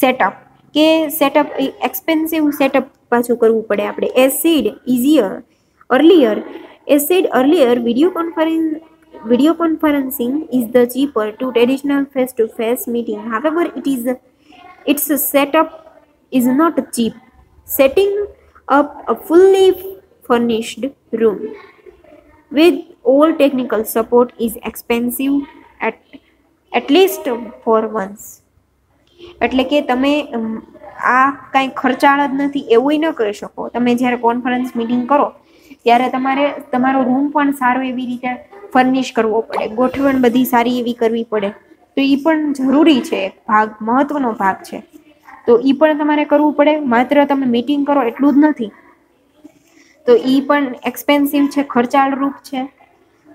સેટઅપ કે એક્સપેન્સિવ સેટઅપ પાછું કરવું પડે આપણે. As said earlier video conferencing is the cheaper to traditional face-to-face meeting. However, its setup is not cheap. Setting up a fully furnished room with all technical support is expensive at least for once. એટલે કે તમે આ કાંઈ ખર્ચાળ જ નથી એવું ન કરી શકો. તમે જ્યારે કોન્ફરન્સ મિટિંગ કરો ત્યારે તમારે તમારો રૂમ પણ સારો એવી રીતે ફર્નિશ કરવો પડે, ગોઠવણ બધી સારી એવી કરવી પડે, તો એ પણ જરૂરી છે, એક ભાગ મહત્વનો ભાગ છે. તો એ પણ તમારે કરવું પડે. માત્ર તમે મીટિંગ કરો એટલું જ નથી, તો એ પણ એક્સપેન્સિવ છે, ખર્ચાળરૂપ છે.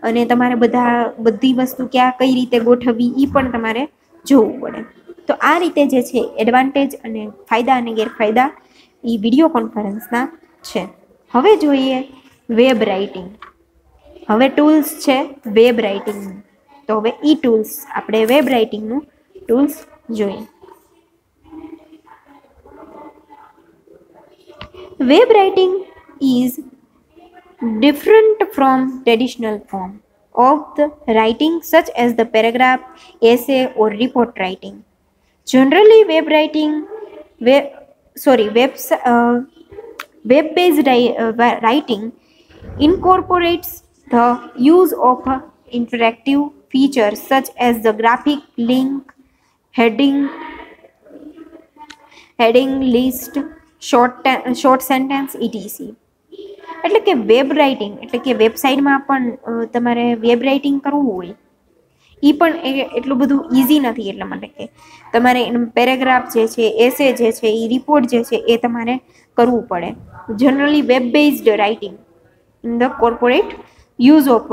અને તમારે બધી વસ્તુ ક્યાં કઈ રીતે ગોઠવવી એ પણ તમારે જોવું પડે. તો આ રીતે જે છે એડવાન્ટેજ અને ફાયદા અને ગેરફાયદા એ વિડીયો કોન્ફરન્સના છે. હવે જોઈએ વેબ રાઇટિંગ. હવે ટૂલ્સ છે વેબ રાઇટિંગ. તો હવે ઈ ટૂલ્સ આપણે વેબ રાઇટિંગનું ટૂલ્સ જોઈએ. Web writing is different from traditional form of the writing such as the paragraph, essay or report writing. Generally, web-based writing incorporates the use of interactive features such as the graphic, link, heading, list, short sentence, etc. એટલે કે વેબ રાઇટિંગ એટલે કે વેબસાઇટમાં પણ તમારે વેબ રાઇટિંગ કરવું હોય એ પણ એટલું બધું ઇઝી નથી. એટલા માટે કે તમારે પેરેગ્રાફ જે છે, એસે જે છે, એ રિપોર્ટ જે છે એ તમારે કરવું પડે. Generally web based writing in the corporate use of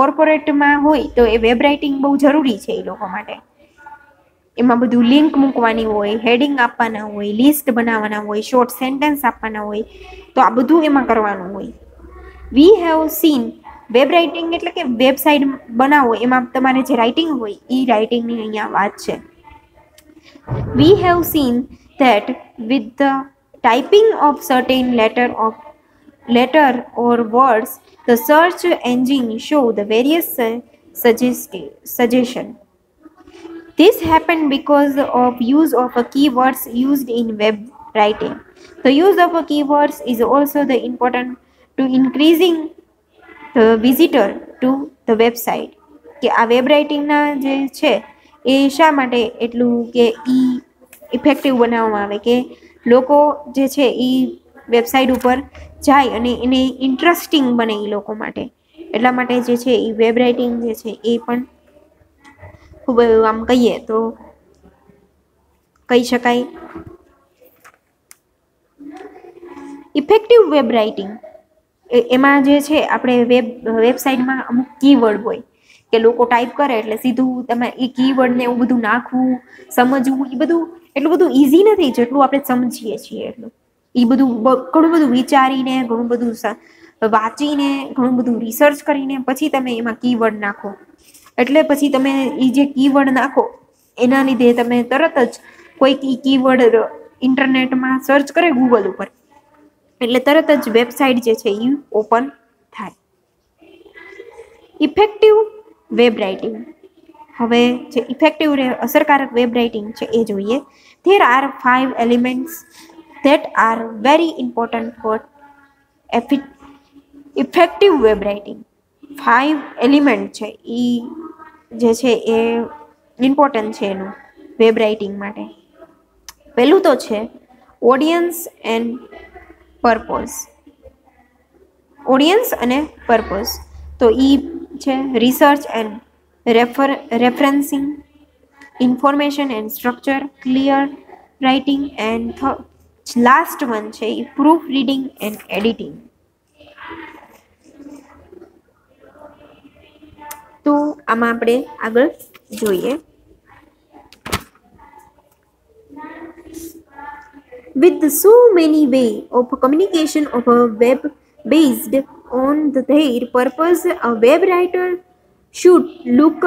કોર્પોરેટમાં હોય તો એ વેબ રાઇટિંગ બહુ જરૂરી છે એ લોકો માટે. એમાં બધું લિંક મૂકવાની હોય, હેડિંગ આપવાના હોય, લિસ્ટ બનાવવાના હોય, શોર્ટ સેન્ટેન્સ આપવાના હોય, તો આ બધું એમાં કરવાનું હોય. We have seen web writing એટલે કે વેબસાઇટ બનાવો એમાં તમારે જે રાઇટિંગ હોય એ રાઇટિંગની અહીંયા વાત છે. We have seen that with the typing of certain letter or words, the search engine show the various suggestion. This happened because of use of keywords used in web writing. The use of keywords is also the important to increasing the visitor to the website. કે આ વેબ રાઇટિંગના જે છે એ શા માટે એટલું કે ઈ ઇફેક્ટિવ બનાવવામાં આવે કે લોકો જે છે એ વેબસાઇટ ઉપર જાય અને એને ઇન્ટરેસ્ટિંગ બને એ લોકો માટે. એટલા માટે જે છે એ વેબ રાઇટિંગ જે છે એ પણ ખૂબ આમ કહીએ તો કહી શકાય. ઇફેક્ટિવ વેબ રાઇટિંગ એમાં જે છે આપણે વેબસાઇટમાં અમુક કીવર્ડ હોય કે લોકો ટાઈપ કરે એટલે સીધું તમે એ કીવર્ડને એવું બધું નાખવું, સમજવું, એ બધું એટલું બધું ઇઝી નથી જેટલું આપણે સમજીએ છીએ એટલું. એ બધું ઘણું બધું વિચારીને, ઘણું બધું વાંચીને, ઘણું બધું રિસર્ચ કરીને પછી તમે એમાં કીવર્ડ નાખો. એટલે પછી તમે એ જે કીવર્ડ નાખો એના લીધે તમે તરત જ કોઈક એ કીવર્ડ ઇન્ટરનેટમાં સર્ચ કરે ગૂગલ ઉપર એટલે તરત જ વેબસાઇટ જે છે એ ઓપન થાય. Effective web writing. હવે જે ઇફેક્ટિવ અસરકારક વેબ રાઇટિંગ છે એ જોઈએ. There are 5 elements that are very important for effective web writing. 5 element છે એ જે છે એ ઇમ્પોર્ટન્ટ છે એનું વેબ રાઇટિંગ માટે. પહેલું તો છે ઓડિયન્સ એન્ડ પર્પઝ. ઓડિયન્સ અને પર્પઝ તો એ છે research and રેફરન્સિંગ, information and structure, clear writing and last one છે એ પ્રૂફ રીડિંગ એન્ડ એડિટિંગ. તો આમાં આપણે આગળ જોઈએ. With so many ways of communication of a web based on their purpose, a web writer should look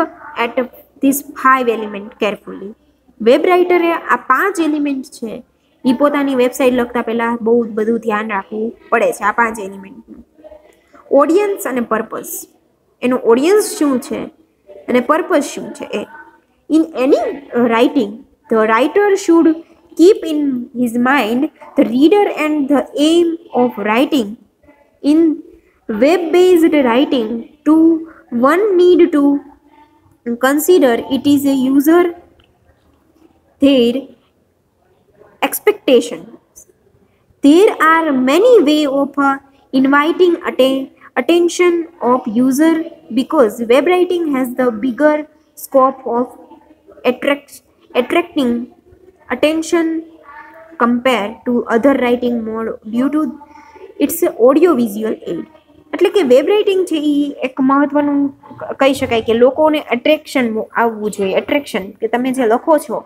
at these 5 elements carefully. Web રાઇટરે આ 5 એલિમેન્ટ છે એ પોતાની વેબસાઇટ લખતા પહેલા બહુ બધું ધ્યાન રાખવું પડે છે આ 5 એલિમેન્ટનું. ઓડિયન્સ અને પર્પઝ, એનો ઓડિયન્સ શું છે અને પર્પઝ શું છે એ. In any writing the writer should keep in his mind the reader and the aim of writing. In web-based writing, one need to consider it is a user, their expectations. There are many ways of inviting attention of user because web writing has the bigger scope of attracting attention compared to other writing mode due to its audio visual aid. એટલે કે વેબ રાઇટિંગ છે એ એક મહત્વનું કહી શકાય કે લોકોને એટ્રેક્શન આવવું જોઈએ. એટ્રેક્શન કે તમે જે લખો છો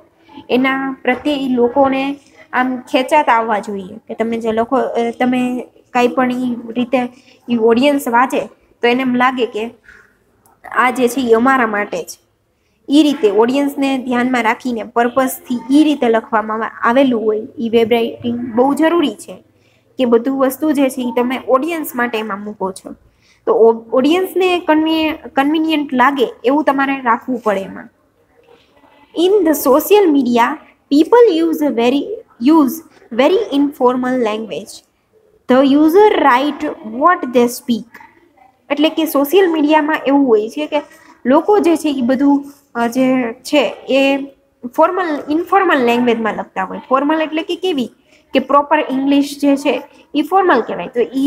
એના પ્રત્યે એ લોકોને આમ ખેંચાતા આવવા જોઈએ કે તમે જે લખો તમે કાંઈ પણ એ રીતે એ ઓડિયન્સ વાંચે તો એને એમ લાગે કે આ જે છે એ અમારા માટે જ. એ રીતે ઓડિયન્સને ધ્યાનમાં રાખીને પર્પઝથી એ રીતે લખવામાં આવેલું હોય એ વેબ રાઇટિંગ બહુ જરૂરી છે કે બધું વસ્તુ જે છે એ તમે ઓડિયન્સ માટે એમાં મૂકો છો. તો ઓડિયન્સને કન્વિનિયન્ટ લાગે એવું તમારે રાખવું પડે એમાં. In the social media people use very informal language. The user write what they speak. એટલે કે સોશિયલ મીડિયામાં એવું હોય છે કે લોકો જે છે એ બધું જે છે એ ઇન્ફોર્મલ લેંગ્વેજમાં લખતા હોય. ફોર્મલ એટલે કે કેવી કે પ્રોપર ઇંગ્લિશ જે છે એ ફોર્મલ કહેવાય. તો એ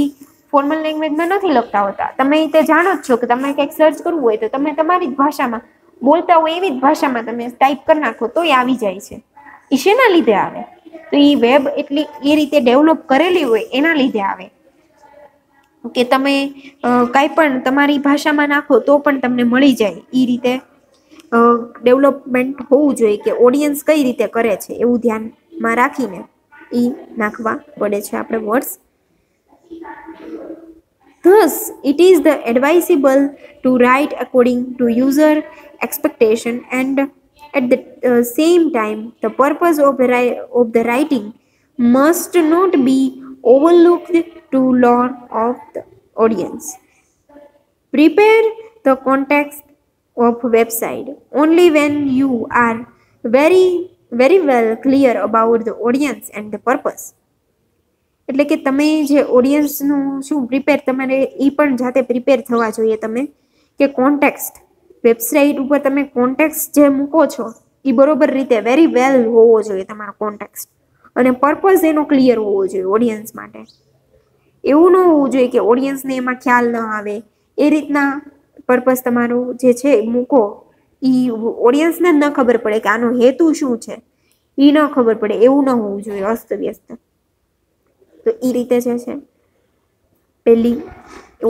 ફોર્મલ લેંગ્વેજમાં નથી લખતા હોતા. તમે તે જાણો જ છો કે તમે કંઈક સર્ચ કરવું હોય તો તમે તમારી જ ભાષામાં બોલતા હોય એવી જ ભાષામાં તમે ટાઈપ કરી નાખો તો એ આવી જાય છે. એ શેના લીધે આવે? તો એ વેબ એટલી એ રીતે ડેવલપ કરેલી હોય એના લીધે આવે કે તમે કાંઈ પણ તમારી ભાષામાં નાખો તો પણ તમને મળી જાય. એ રીતે ડેવલપમેન્ટ હોવું જોઈએ કે ઓડિયન્સ કઈ રીતે કરે છે એવું ધ્યાનમાં રાખીને એ નાખવા પડે છે આપણે words. Thus, it is the advisable to write according to user expectation and at the same time the purpose of the writing must not be overlooked to learn of the audience. Prepare the context of website only when you are very well clear about the audience and the purpose. એટલે કે તમે જે ઓડિયન્સનું શું તમારે એ પણ જાતે પ્રિપેર થવા જોઈએ તમે કે કોન્ટેક્સ્ટ વેબસાઇટ ઉપર તમે કોન્ટેક્સ્ટ જે મૂકો છો એ બરોબર રીતે વેરી વેલ હોવો જોઈએ તમારો કોન્ટેક્સ્ટ અને પર્પઝ એનો ક્લિયર હોવો જોઈએ ઓડિયન્સ માટે. એવું ન હોવું જોઈએ કે ઓડિયન્સને એમાં ખ્યાલ ન આવે એ રીતના પર્પઝ તમારું જે છે મૂકો એ ઓડિયન્સને જ ન ખબર પડે કે આનો હેતુ શું છે એ ન ખબર પડે એવું ન હોવું જોઈએ અસ્તવ્યસ્ત. તો એ રીતે જે છે પહેલી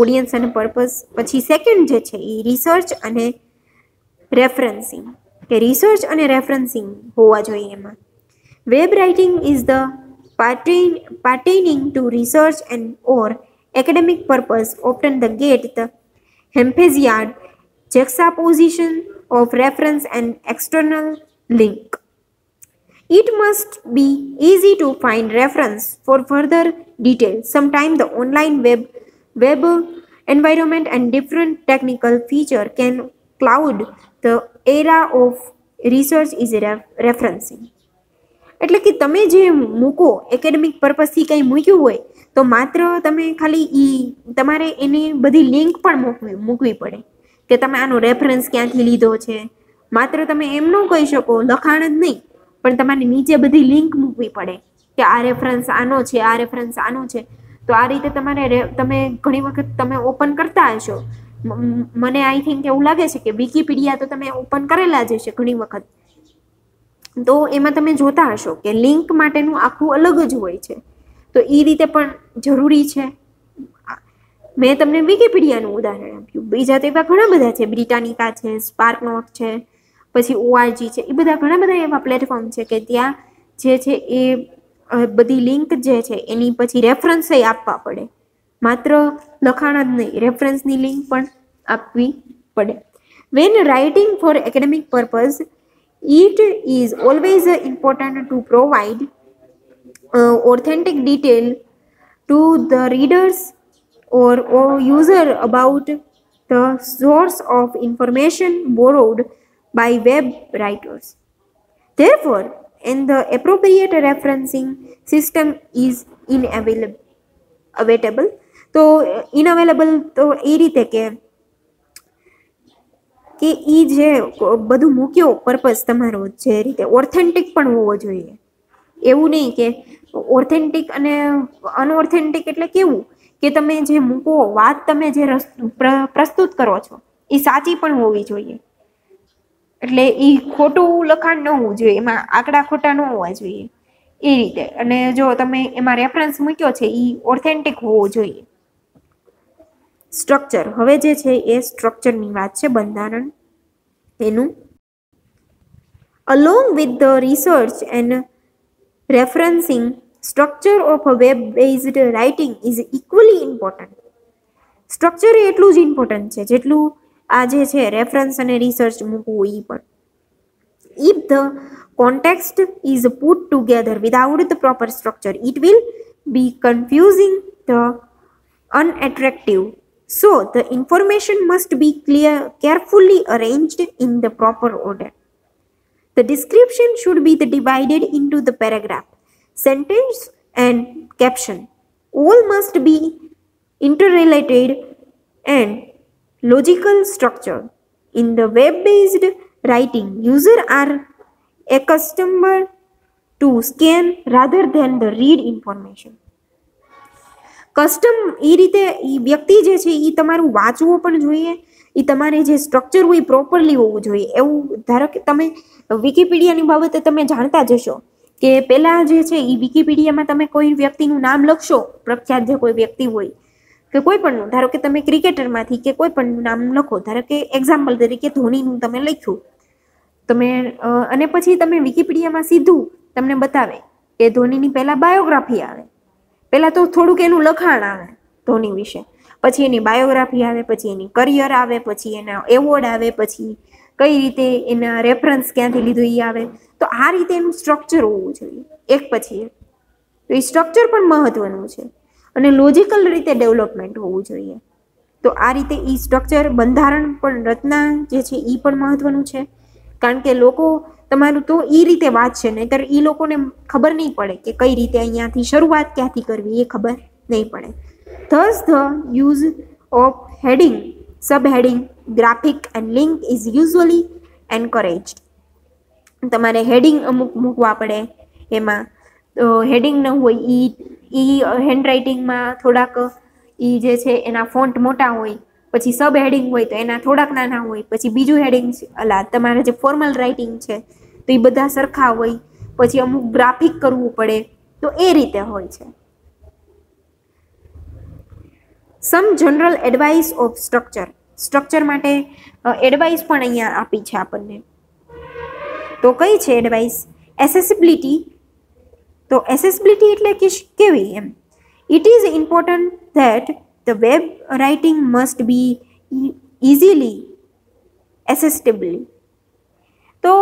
ઓડિયન્સ અને પર્પઝ. પછી સેકન્ડ જે છે એ રિસર્ચ અને રેફરન્સિંગ કે રિસર્ચ અને રેફરન્સિંગ હોવા જોઈએ એમાં. Web writing is the pertaining to research and or academic purpose often the get the haphazard juxtaposition of reference and external link. It must be easy to find reference for further details. Sometimes the online web environment and different technical feature can cloud the era of research is referencing. એટલે કે તમે જે મૂકો એકેડેમિક પર્પઝથી કંઈ મૂક્યું હોય તો માત્ર તમે ખાલી તમારે એની બધી લિંક પણ મૂકવી પડે કે તમે આનો રેફરન્સ ક્યાંથી લીધો છે. માત્ર તમે એમ ન કહી શકો લખાણ જ નહીં પણ તમારે નીચે બધી લિંક મૂકવી પડે કે આ રેફરન્સ આનો છે આ રેફરન્સ આનો છે. તો આ રીતે તમે ઘણી વખત તમે ઓપન કરતા હશો. મને આઈ થિંક એવું લાગે છે કે વિકીપીડિયા તો તમે ઓપન કરેલા જ હશે ઘણી વખત. તો એમાં તમે જોતા હશો કે લિંક માટેનું આખું અલગ જ હોય છે. તો એ રીતે પણ જરૂરી છે. મેં તમને વિકીપીડિયાનું ઉદાહરણ આપ્યું. બીજા તો એવા ઘણા બધા છે. બ્રિટાનિકા છે, સ્પાર્ક નોટ છે, પછી ORG છે. એ બધા ઘણા બધા એવા પ્લેટફોર્મ છે કે ત્યાં જે છે એ બધી લિંક જે છે એની પછી રેફરન્સ આપવા પડે. માત્ર લખાણ જ નહીં રેફરન્સની લિંક પણ આપવી પડે. When writing for academic purpose it is always important to provide authentic detail to the readers or user about the source of information borrowed by web writers. Therefore, the appropriate referencing system is unavailable. તો ઇનઅવેલેબલ તો એ રીતે કે એ જે બધું મૂક્યો પર્પઝ તમારો જે રીતે ઓથેન્ટિક પણ હોવો જોઈએ. એવું નહીં કે ઓથેન્ટિક અને અનઓથેન્ટિક એટલે કેવું કે તમે જે મૂકો વાત તમે જે પ્રસ્તુત કરો છો એ સાચી પણ હોવી જોઈએ. એટલે એ ખોટું લખાણ ન હોવું જોઈએ, એમાં આંકડા ખોટા ન હોવા જોઈએ એ રીતે. અને જો તમે એમાં રેફરન્સ મૂક્યો છે એ ઓથેન્ટિક હોવો જોઈએ. સ્ટ્રક્ચર, હવે જે છે એ સ્ટ્રક્ચરની વાત છે, બંધારણ એનું. Along with the research and referencing, structure of a web-based writing is equally important. Structure એટલું જ ઇમ્પોર્ટન્ટ છે જેટલું આ જે છે રેફરન્સ અને રિસર્ચ મૂકવું એ પણ. If the context is put together without the proper structure, it will be confusing, the unattractive. So the information must be carefully arranged in the proper order. The description should be divided into the paragraph, sentence and caption. All must be interrelated and logical structure. In the web-based writing, users are accustomed to scan rather than the read information. Custom એ રીતે એ વ્યક્તિ જે છે એ તમારું વાંચવું પણ જોઈએ, એ તમારે જે સ્ટ્રક્ચર હોય પ્રોપરલી હોવું જોઈએ. એવું ધારો કે તમે વિકીપીડિયાની બાબતે તમે જાણતા જ હશો કે પહેલાં જે છે એ વિકીપીડિયામાં તમે કોઈ વ્યક્તિનું નામ લખશો, પ્રખ્યાત જે કોઈ વ્યક્તિ હોય કે કોઈ પણનું, ધારો કે તમે ક્રિકેટરમાંથી કે કોઈ પણ નામ લખો, ધારો કે એક્ઝામ્પલ તરીકે ધોનીનું તમે લખ્યું તમે, અને પછી તમે વિકીપીડિયામાં સીધું તમને બતાવે કે ધોનીની પહેલાં બાયોગ્રાફી આવે, પહેલાં તો થોડુંક એનું લખાણ આવે ધોની વિશે, પછી એની બાયોગ્રાફી આવે, પછી એની કરિયર આવે, પછી એના એવોર્ડ આવે, પછી કઈ રીતે એના રેફરન્સ ક્યાંથી લીધું એ આવે. તો આ રીતે એનું સ્ટ્રક્ચર હોવું જોઈએ એક પછી એક. તો એ સ્ટ્રક્ચર પણ મહત્વનું છે અને લોજિકલ રીતે ડેવલપમેન્ટ હોવું જોઈએ. તો આ રીતે એ સ્ટ્રક્ચર, બંધારણ પણ, રચના જે છે એ પણ મહત્વનું છે. કારણ કે લોકો તમારું તો એ રીતે વાંચશે, નહીંતર એ લોકોને ખબર નહીં પડે કે કઈ રીતે અહીંયાથી શરૂઆત ક્યાંથી કરવી, એ ખબર નહીં પડે. Thus the use of heading, subheading, graphic and link is usually encouraged. તમારે હેડિંગ અમુક મૂકવા પડે એમાં. તો હેડિંગ ન હોય એ હેન્ડરાઇટિંગમાં થોડાક એ જે છે એના ફોન્ટ મોટા હોય, પછી સબ હેડિંગ હોય તો એના થોડાક નાના હોય, પછી બીજું હેડિંગ તમારે જે ફોર્મલ રાઇટિંગ છે તો એ બધા સરખા હોય, પછી અમુક ગ્રાફિક કરવું પડે, તો એ રીતે હોય છે. Some general advice of structure, structure માટે એડવાઇસ પણ અહીંયા આપી છે આપણને. તો કઈ છે એડવાઇસ? એસેસિબિલિટી. તો એસેસિબિલિટી એટલે કે કેવી એમ. It is important that the web writing must be easily accessible. તો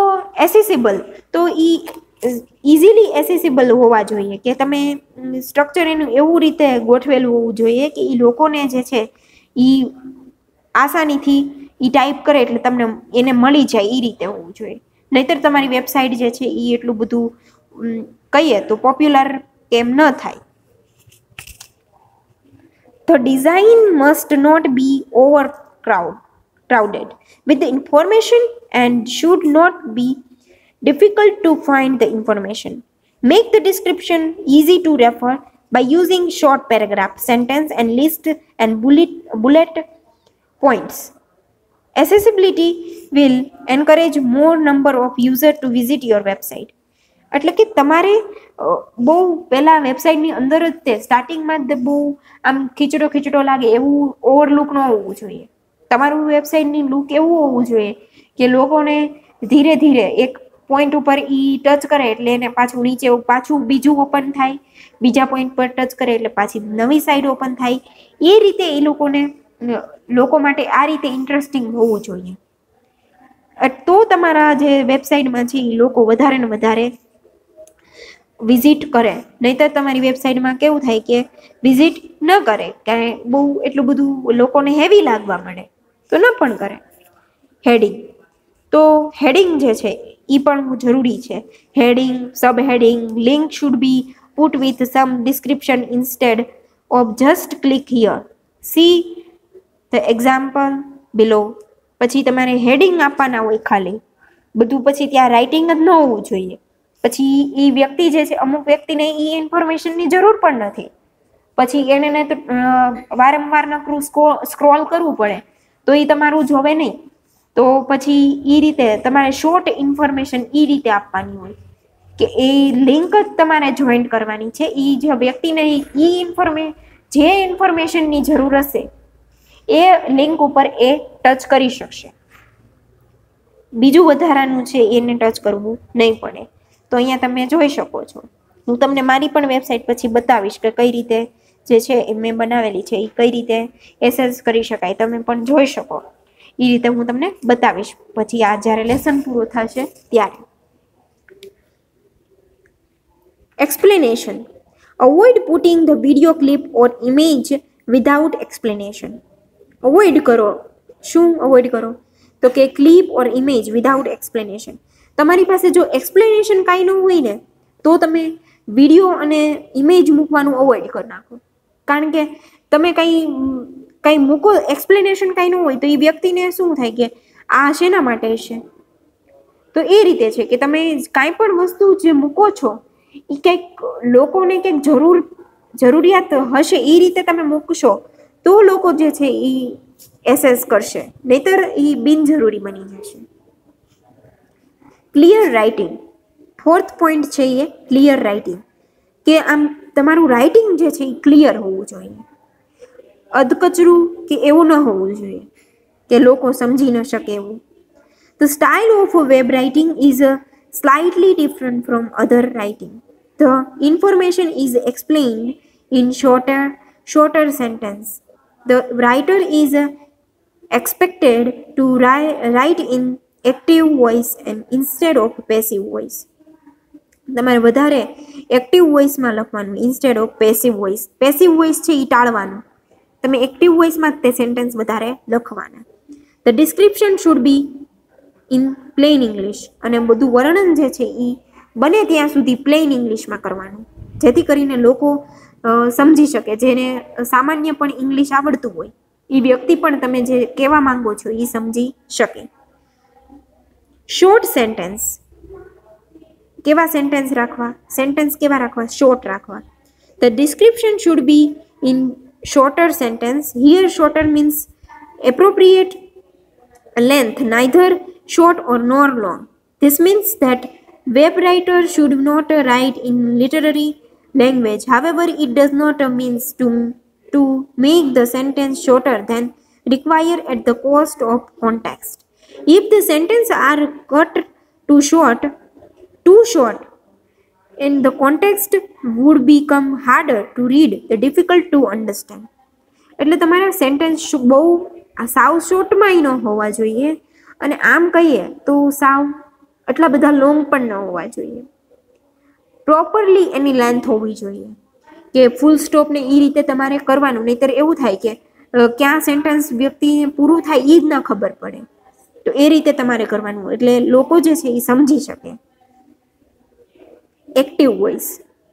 એસેસિબલ, તો ઇઝીલી એસેસિબલ હોવા જોઈએ, કે તમે સ્ટ્રક્ચર એનું એવું રીતે ગોઠવેલું હોવું જોઈએ કે એ લોકોને જે છે એ આસાનીથી એ ટાઈપ કરે એટલે તમને એને મળી જાય એ રીતે હોવું જોઈએ. નહીંતર તમારી વેબસાઇટ જે છે એ એટલું બધું કહીએ તો પોપ્યુલર કેમ ન થાય. The design must not be overcrowded with the information and should not be difficult to find the information. Make the description easy to refer by using short paragraph, sentence and list and bullet points. Accessibility will encourage more number of users to visit your website. એટલે કે તમારે બહુ પહેલાં વેબસાઇટની અંદર જ તે સ્ટાર્ટિંગમાં જ બહુ આમ ખીચડો લાગે એવું ઓવરલુક ન હોવું જોઈએ. તમારું વેબસાઇટની લુક એવું હોવું જોઈએ કે લોકોને ધીરે ધીરે એક પોઈન્ટ ઉપર ટચ કરે એટલે એને પાછું નીચે પાછું બીજું ઓપન થાય, બીજા પોઈન્ટ પર ટચ કરે એટલે પાછી નવી સાઇડ ઓપન થાય. એ રીતે એ લોકો માટે આ રીતે ઇન્ટરેસ્ટિંગ હોવું જોઈએ. તો તમારા જે વેબસાઇટમાં છે એ લોકો વધારે ને વધારે વિઝિટ કરે. નહીંતર તમારી વેબસાઇટમાં કેવું થાય કે વિઝિટ ન કરે, કારણ બહુ એટલું બધું લોકોને હેવી લાગવા મળે તો ન પણ કરે. હેડિંગ, તો હેડિંગ જે છે એ પણ જરૂરી છે. Heading, sub heading, link should be put with some description instead of just click here, see the example below. પછી તમારે હેડિંગ આપવાના હોય ખાલી બધું, પછી ત્યાં રાઇટિંગ જ ન હોવું જોઈએ. પછી એ વ્યક્તિ જે છે, અમુક વ્યક્તિને એ ઇન્ફોર્મેશનની જરૂર પણ નથી, પછી એને તો વારંવાર નકરું સ્ક્રોલ કરવું પડે તો એ તમારું જોવે નહીં. તો તો પછી એ રીતે તમારે શોર્ટ ઇન્ફોર્મેશન એ રીતે આપવાની હોય કે એ લિંક જ તમારે જોઈન્ટ કરવાની છે. એ જે વ્યક્તિને જે ઇન્ફોર્મેશનની જરૂર હશે એ લિંક ઉપર એ ટચ કરી શકશે. બીજું વધારાનું છે એને ટચ કરવું નહીં પડે. તો અહીંયા તમે જોઈ શકો છો. હું તમને મારી પણ વેબસાઇટ પછી બતાવીશ કે કઈ રીતે જે છે એ મેં બનાવેલી છે એ કઈ રીતે એસેસ કરી શકાય. તમે પણ જોઈ શકો. એ રીતે હું તમને બતાવીશ પછી આ જ્યારે લેસન પૂરો થશે ત્યારે. Explanation. Avoid putting the video clip or image without explanation. Avoid કરો. શું avoid કરો? તો કે ક્લિપ ઓર ઇમેજ વિધાઉટ એક્સપ્લેનેશન. તમારી પાસે જો એક્સપ્લેનેશન કાંઈ ન હોય ને તો તમે વિડીયો અને ઇમેજ મૂકવાનું અવોઇડ કરી નાખો. કારણ કે તમે કંઈ મૂકો એક્સપ્લેનેશન કાંઈ ન હોય તો એ વ્યક્તિને શું થાય કે આ શેના માટે છે. તો એ રીતે છે કે તમે કાંઈ પણ વસ્તુ જે મૂકો છો એ કંઈક લોકોને કંઈક જરૂરિયાત હશે એ રીતે તમે મૂકશો તો લોકો જે છે એ એસેસ કરશે, નહીતર એ બિનજરૂરી બની જશે. Clear writing. 4th પોઈન્ટ છે એ ક્લિયર રાઇટિંગ, કે આમ તમારું રાઇટિંગ જે છે એ ક્લિયર હોવું જોઈએ. અધકચરું કે એવું ન હોવું જોઈએ કે લોકો સમજી ન શકે એવું. The style of web writing is slightly different from other writing. The information is explained in shorter sentence. The writer is expected to write in active voice and instead of passive voice. તમારે વધારે એક્ટિવ વોઇસમાં લખવાનું instead of passive voice. Passive voice છે એ ટાળવાનું. તમે એક્ટિવ વોઇસમાં તે સેન્ટેન્સ વધારે લખવાના. The description should be in plane English. અને બધું વર્ણન જે છે એ બને ત્યાં સુધી પ્લેન ઇંગ્લિશમાં કરવાનું, જેથી કરીને લોકો સમજી શકે. જેને સામાન્ય પણ ઇંગ્લિશ આવડતું હોય એ વ્યક્તિ પણ તમે જે કહેવા માંગો છો એ સમજી શકે. Short sentence. કેવા સેન્ટેન્સ રાખવા? સેન્ટેન્સ કેવા રાખવા? શોર્ટ રાખવા. The description should be in sorter sentence. Here sorter means appropriate length, neither short or nor long. This means that web writer should not write in literary language. However, it does not means to make the sentence shorter than required at the cost of context. If the sentences are cut too short, and the context would become harder to read, difficult to understand. એટલે તમારા સેન્ટેન્સ બહુ સાવ શોર્ટમાં ન હોવા જોઈએ અને આમ કહીએ તો સાવ એટલા બધા લોંગ પણ ન હોવા જોઈએ. પ્રોપરલી એની લેન્થ હોવી જોઈએ, કે ફૂલ સ્ટોપને એ રીતે તમારે કરવાનું, નહીતર એવું થાય કે ક્યાં સેન્ટેન્સ વ્યક્તિને પૂરું થાય એ જ ન ખબર પડે. તો એ રીતે તમારે કરવાનું એટલે લોકો જે છે એ સમજી શકે. એક્ટિવ વોઇસ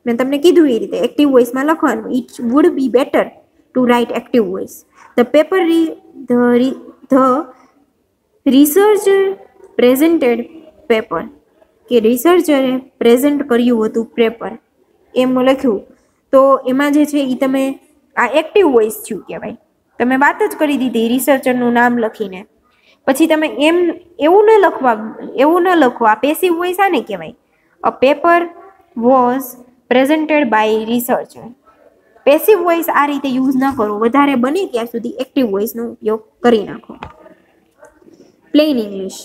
મેં તમને કીધું એ રીતે એક્ટિવ વોઇસમાં લખવાનું. It would be better to write active voice. The researcher presented paper, કે રિસર્ચરે પ્રેઝન્ટ કર્યું હતું પેપર એમ લખ્યું તો એમાં જે છે એ તમે આ એક્ટિવ વોઇસ થયું કહેવાય. તમે વાત જ કરી દીધી રિસર્ચરનું નામ લખીને, પછી તમે એવું ન લખો. આ પેસિવ વોઇસ આને કહેવાય. A paper was presented by researcher. Passive voice આ રીતે યુઝ ન કરો. વધારે બને ત્યાં સુધી એક્ટિવ વોઇસનો ઉપયોગ કરી નાખો. Plain English.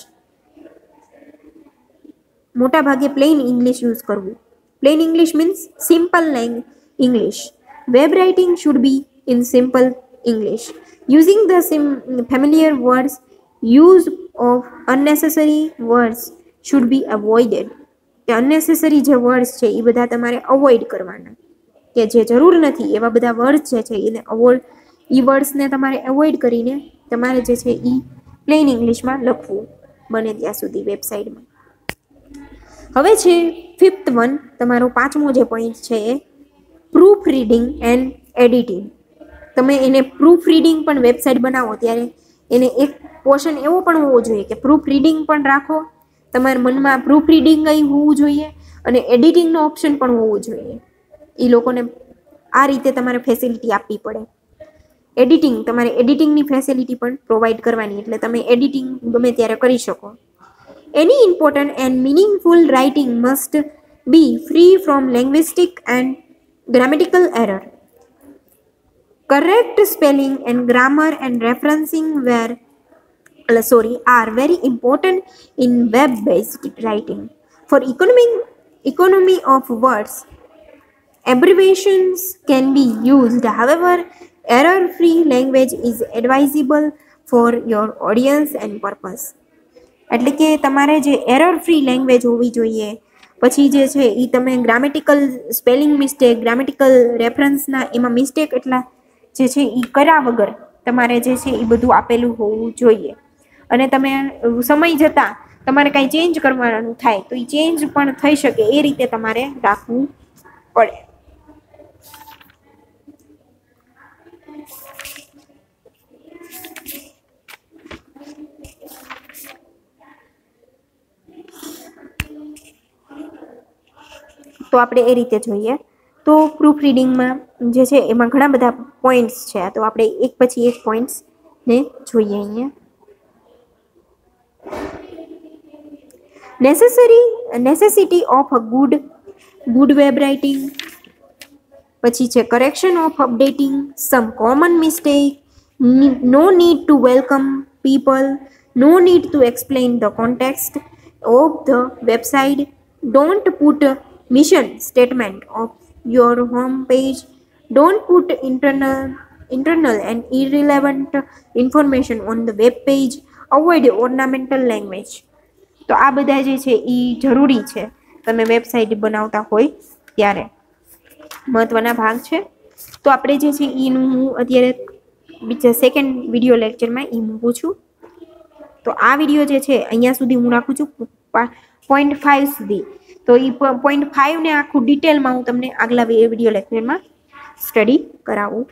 મોટા ભાગે પ્લેન ઇંગ્લિશ યુઝ કરવું. Plain English means simple English. Web writing should be in simple English. Using the familiar words, use of unnecessary words should be avoided. કે અનનેસેસરી જે વર્ડ્સ છે એ બધા તમારે અવોઇડ કરવાના, કે જે જરૂર નથી એવા બધા વર્ડ્સ જે છે એને વર્ડ્સને તમારે અવોઇડ કરીને તમારે જે છે એ પ્લેન ઇંગ્લિશમાં લખવું બને ત્યાં સુધી વેબસાઇટમાં. હવે છે 5th વન, તમારો 5મો જે પોઈન્ટ છે એ પ્રૂફ રીડિંગ એન્ડ એડિટિંગ. તમે એને પ્રૂફ રીડિંગ પણ વેબસાઇટ બનાવો ત્યારે એને એક પોર્શન એવો પણ હોવો જોઈએ કે પ્રૂફ રીડિંગ પણ રાખો. તમારા મનમાં પ્રૂફ રીડિંગ હોવું જોઈએ અને એડિટિંગનો ઓપ્શન પણ હોવું જોઈએ. એ લોકોને આ રીતે તમારે ફેસિલિટી આપવી પડે. એડિટિંગ, તમારે એડિટિંગની ફેસિલિટી પણ પ્રોવાઈડ કરવાની, એટલે તમે એડિટિંગ ગમે ત્યારે કરી શકો. Any important and meaningful writing must be free from linguistic and grammatical error. Correct spelling and grammar and referencing are very important in web-based writing. For economy of words, abbreviations can be used. However, error-free language is advisable for your audience and purpose. એટલે કે તમારે જે એરર ફ્રી લેંગ્વેજ હોવી જોઈએ, પછી જે છે એ તમે ગ્રામેટિકલ સ્પેલિંગ મિસ્ટેક, ગ્રામેટિકલ રેફરન્સના એમાં મિસ્ટેક એટલા જે છે એ કર્યા વગર તમારે જે છે એ બધું આપેલું હોવું જોઈએ. અને તમે સમય જતાં તમારે કાંઈ ચેન્જ કરવાનું થાય તો એ ચેન્જ પણ થઈ શકે એ રીતે તમારે રાખવું પડે. તો આપણે એ રીતે જોઈએ તો પ્રૂફ રીડિંગમાં જે છે એમાં ઘણા બધા પોઈન્ટ્સ છે, તો આપણે એક પછી એક પોઈન્ટ્સને જોઈએ. અહીંયા necessity of a good web writing, પછી છે correction of updating some common mistake, no need to welcome people, no need to explain the context of the website, don't put mission statement of your home page, don't put internal and irrelevant information on the web page, avoid ornamental language. તો આ બધા જે છે એ જરૂરી છે તમે વેબસાઇટ બનાવતા હોય ત્યારે, મહત્વના ભાગ છે. તો આપણે જે છે એનું હું અત્યારે બીજા સેકન્ડ વિડીયો લેક્ચરમાં એ મૂકું છું. તો આ વિડીયો જે છે અહીંયા સુધી હું રાખું છું 0.5 સુધી. તો એ 0.5 ને આખું ડિટેલમાં હું તમને આગલા વિડીયો લેક્ચરમાં સ્ટડી કરાવું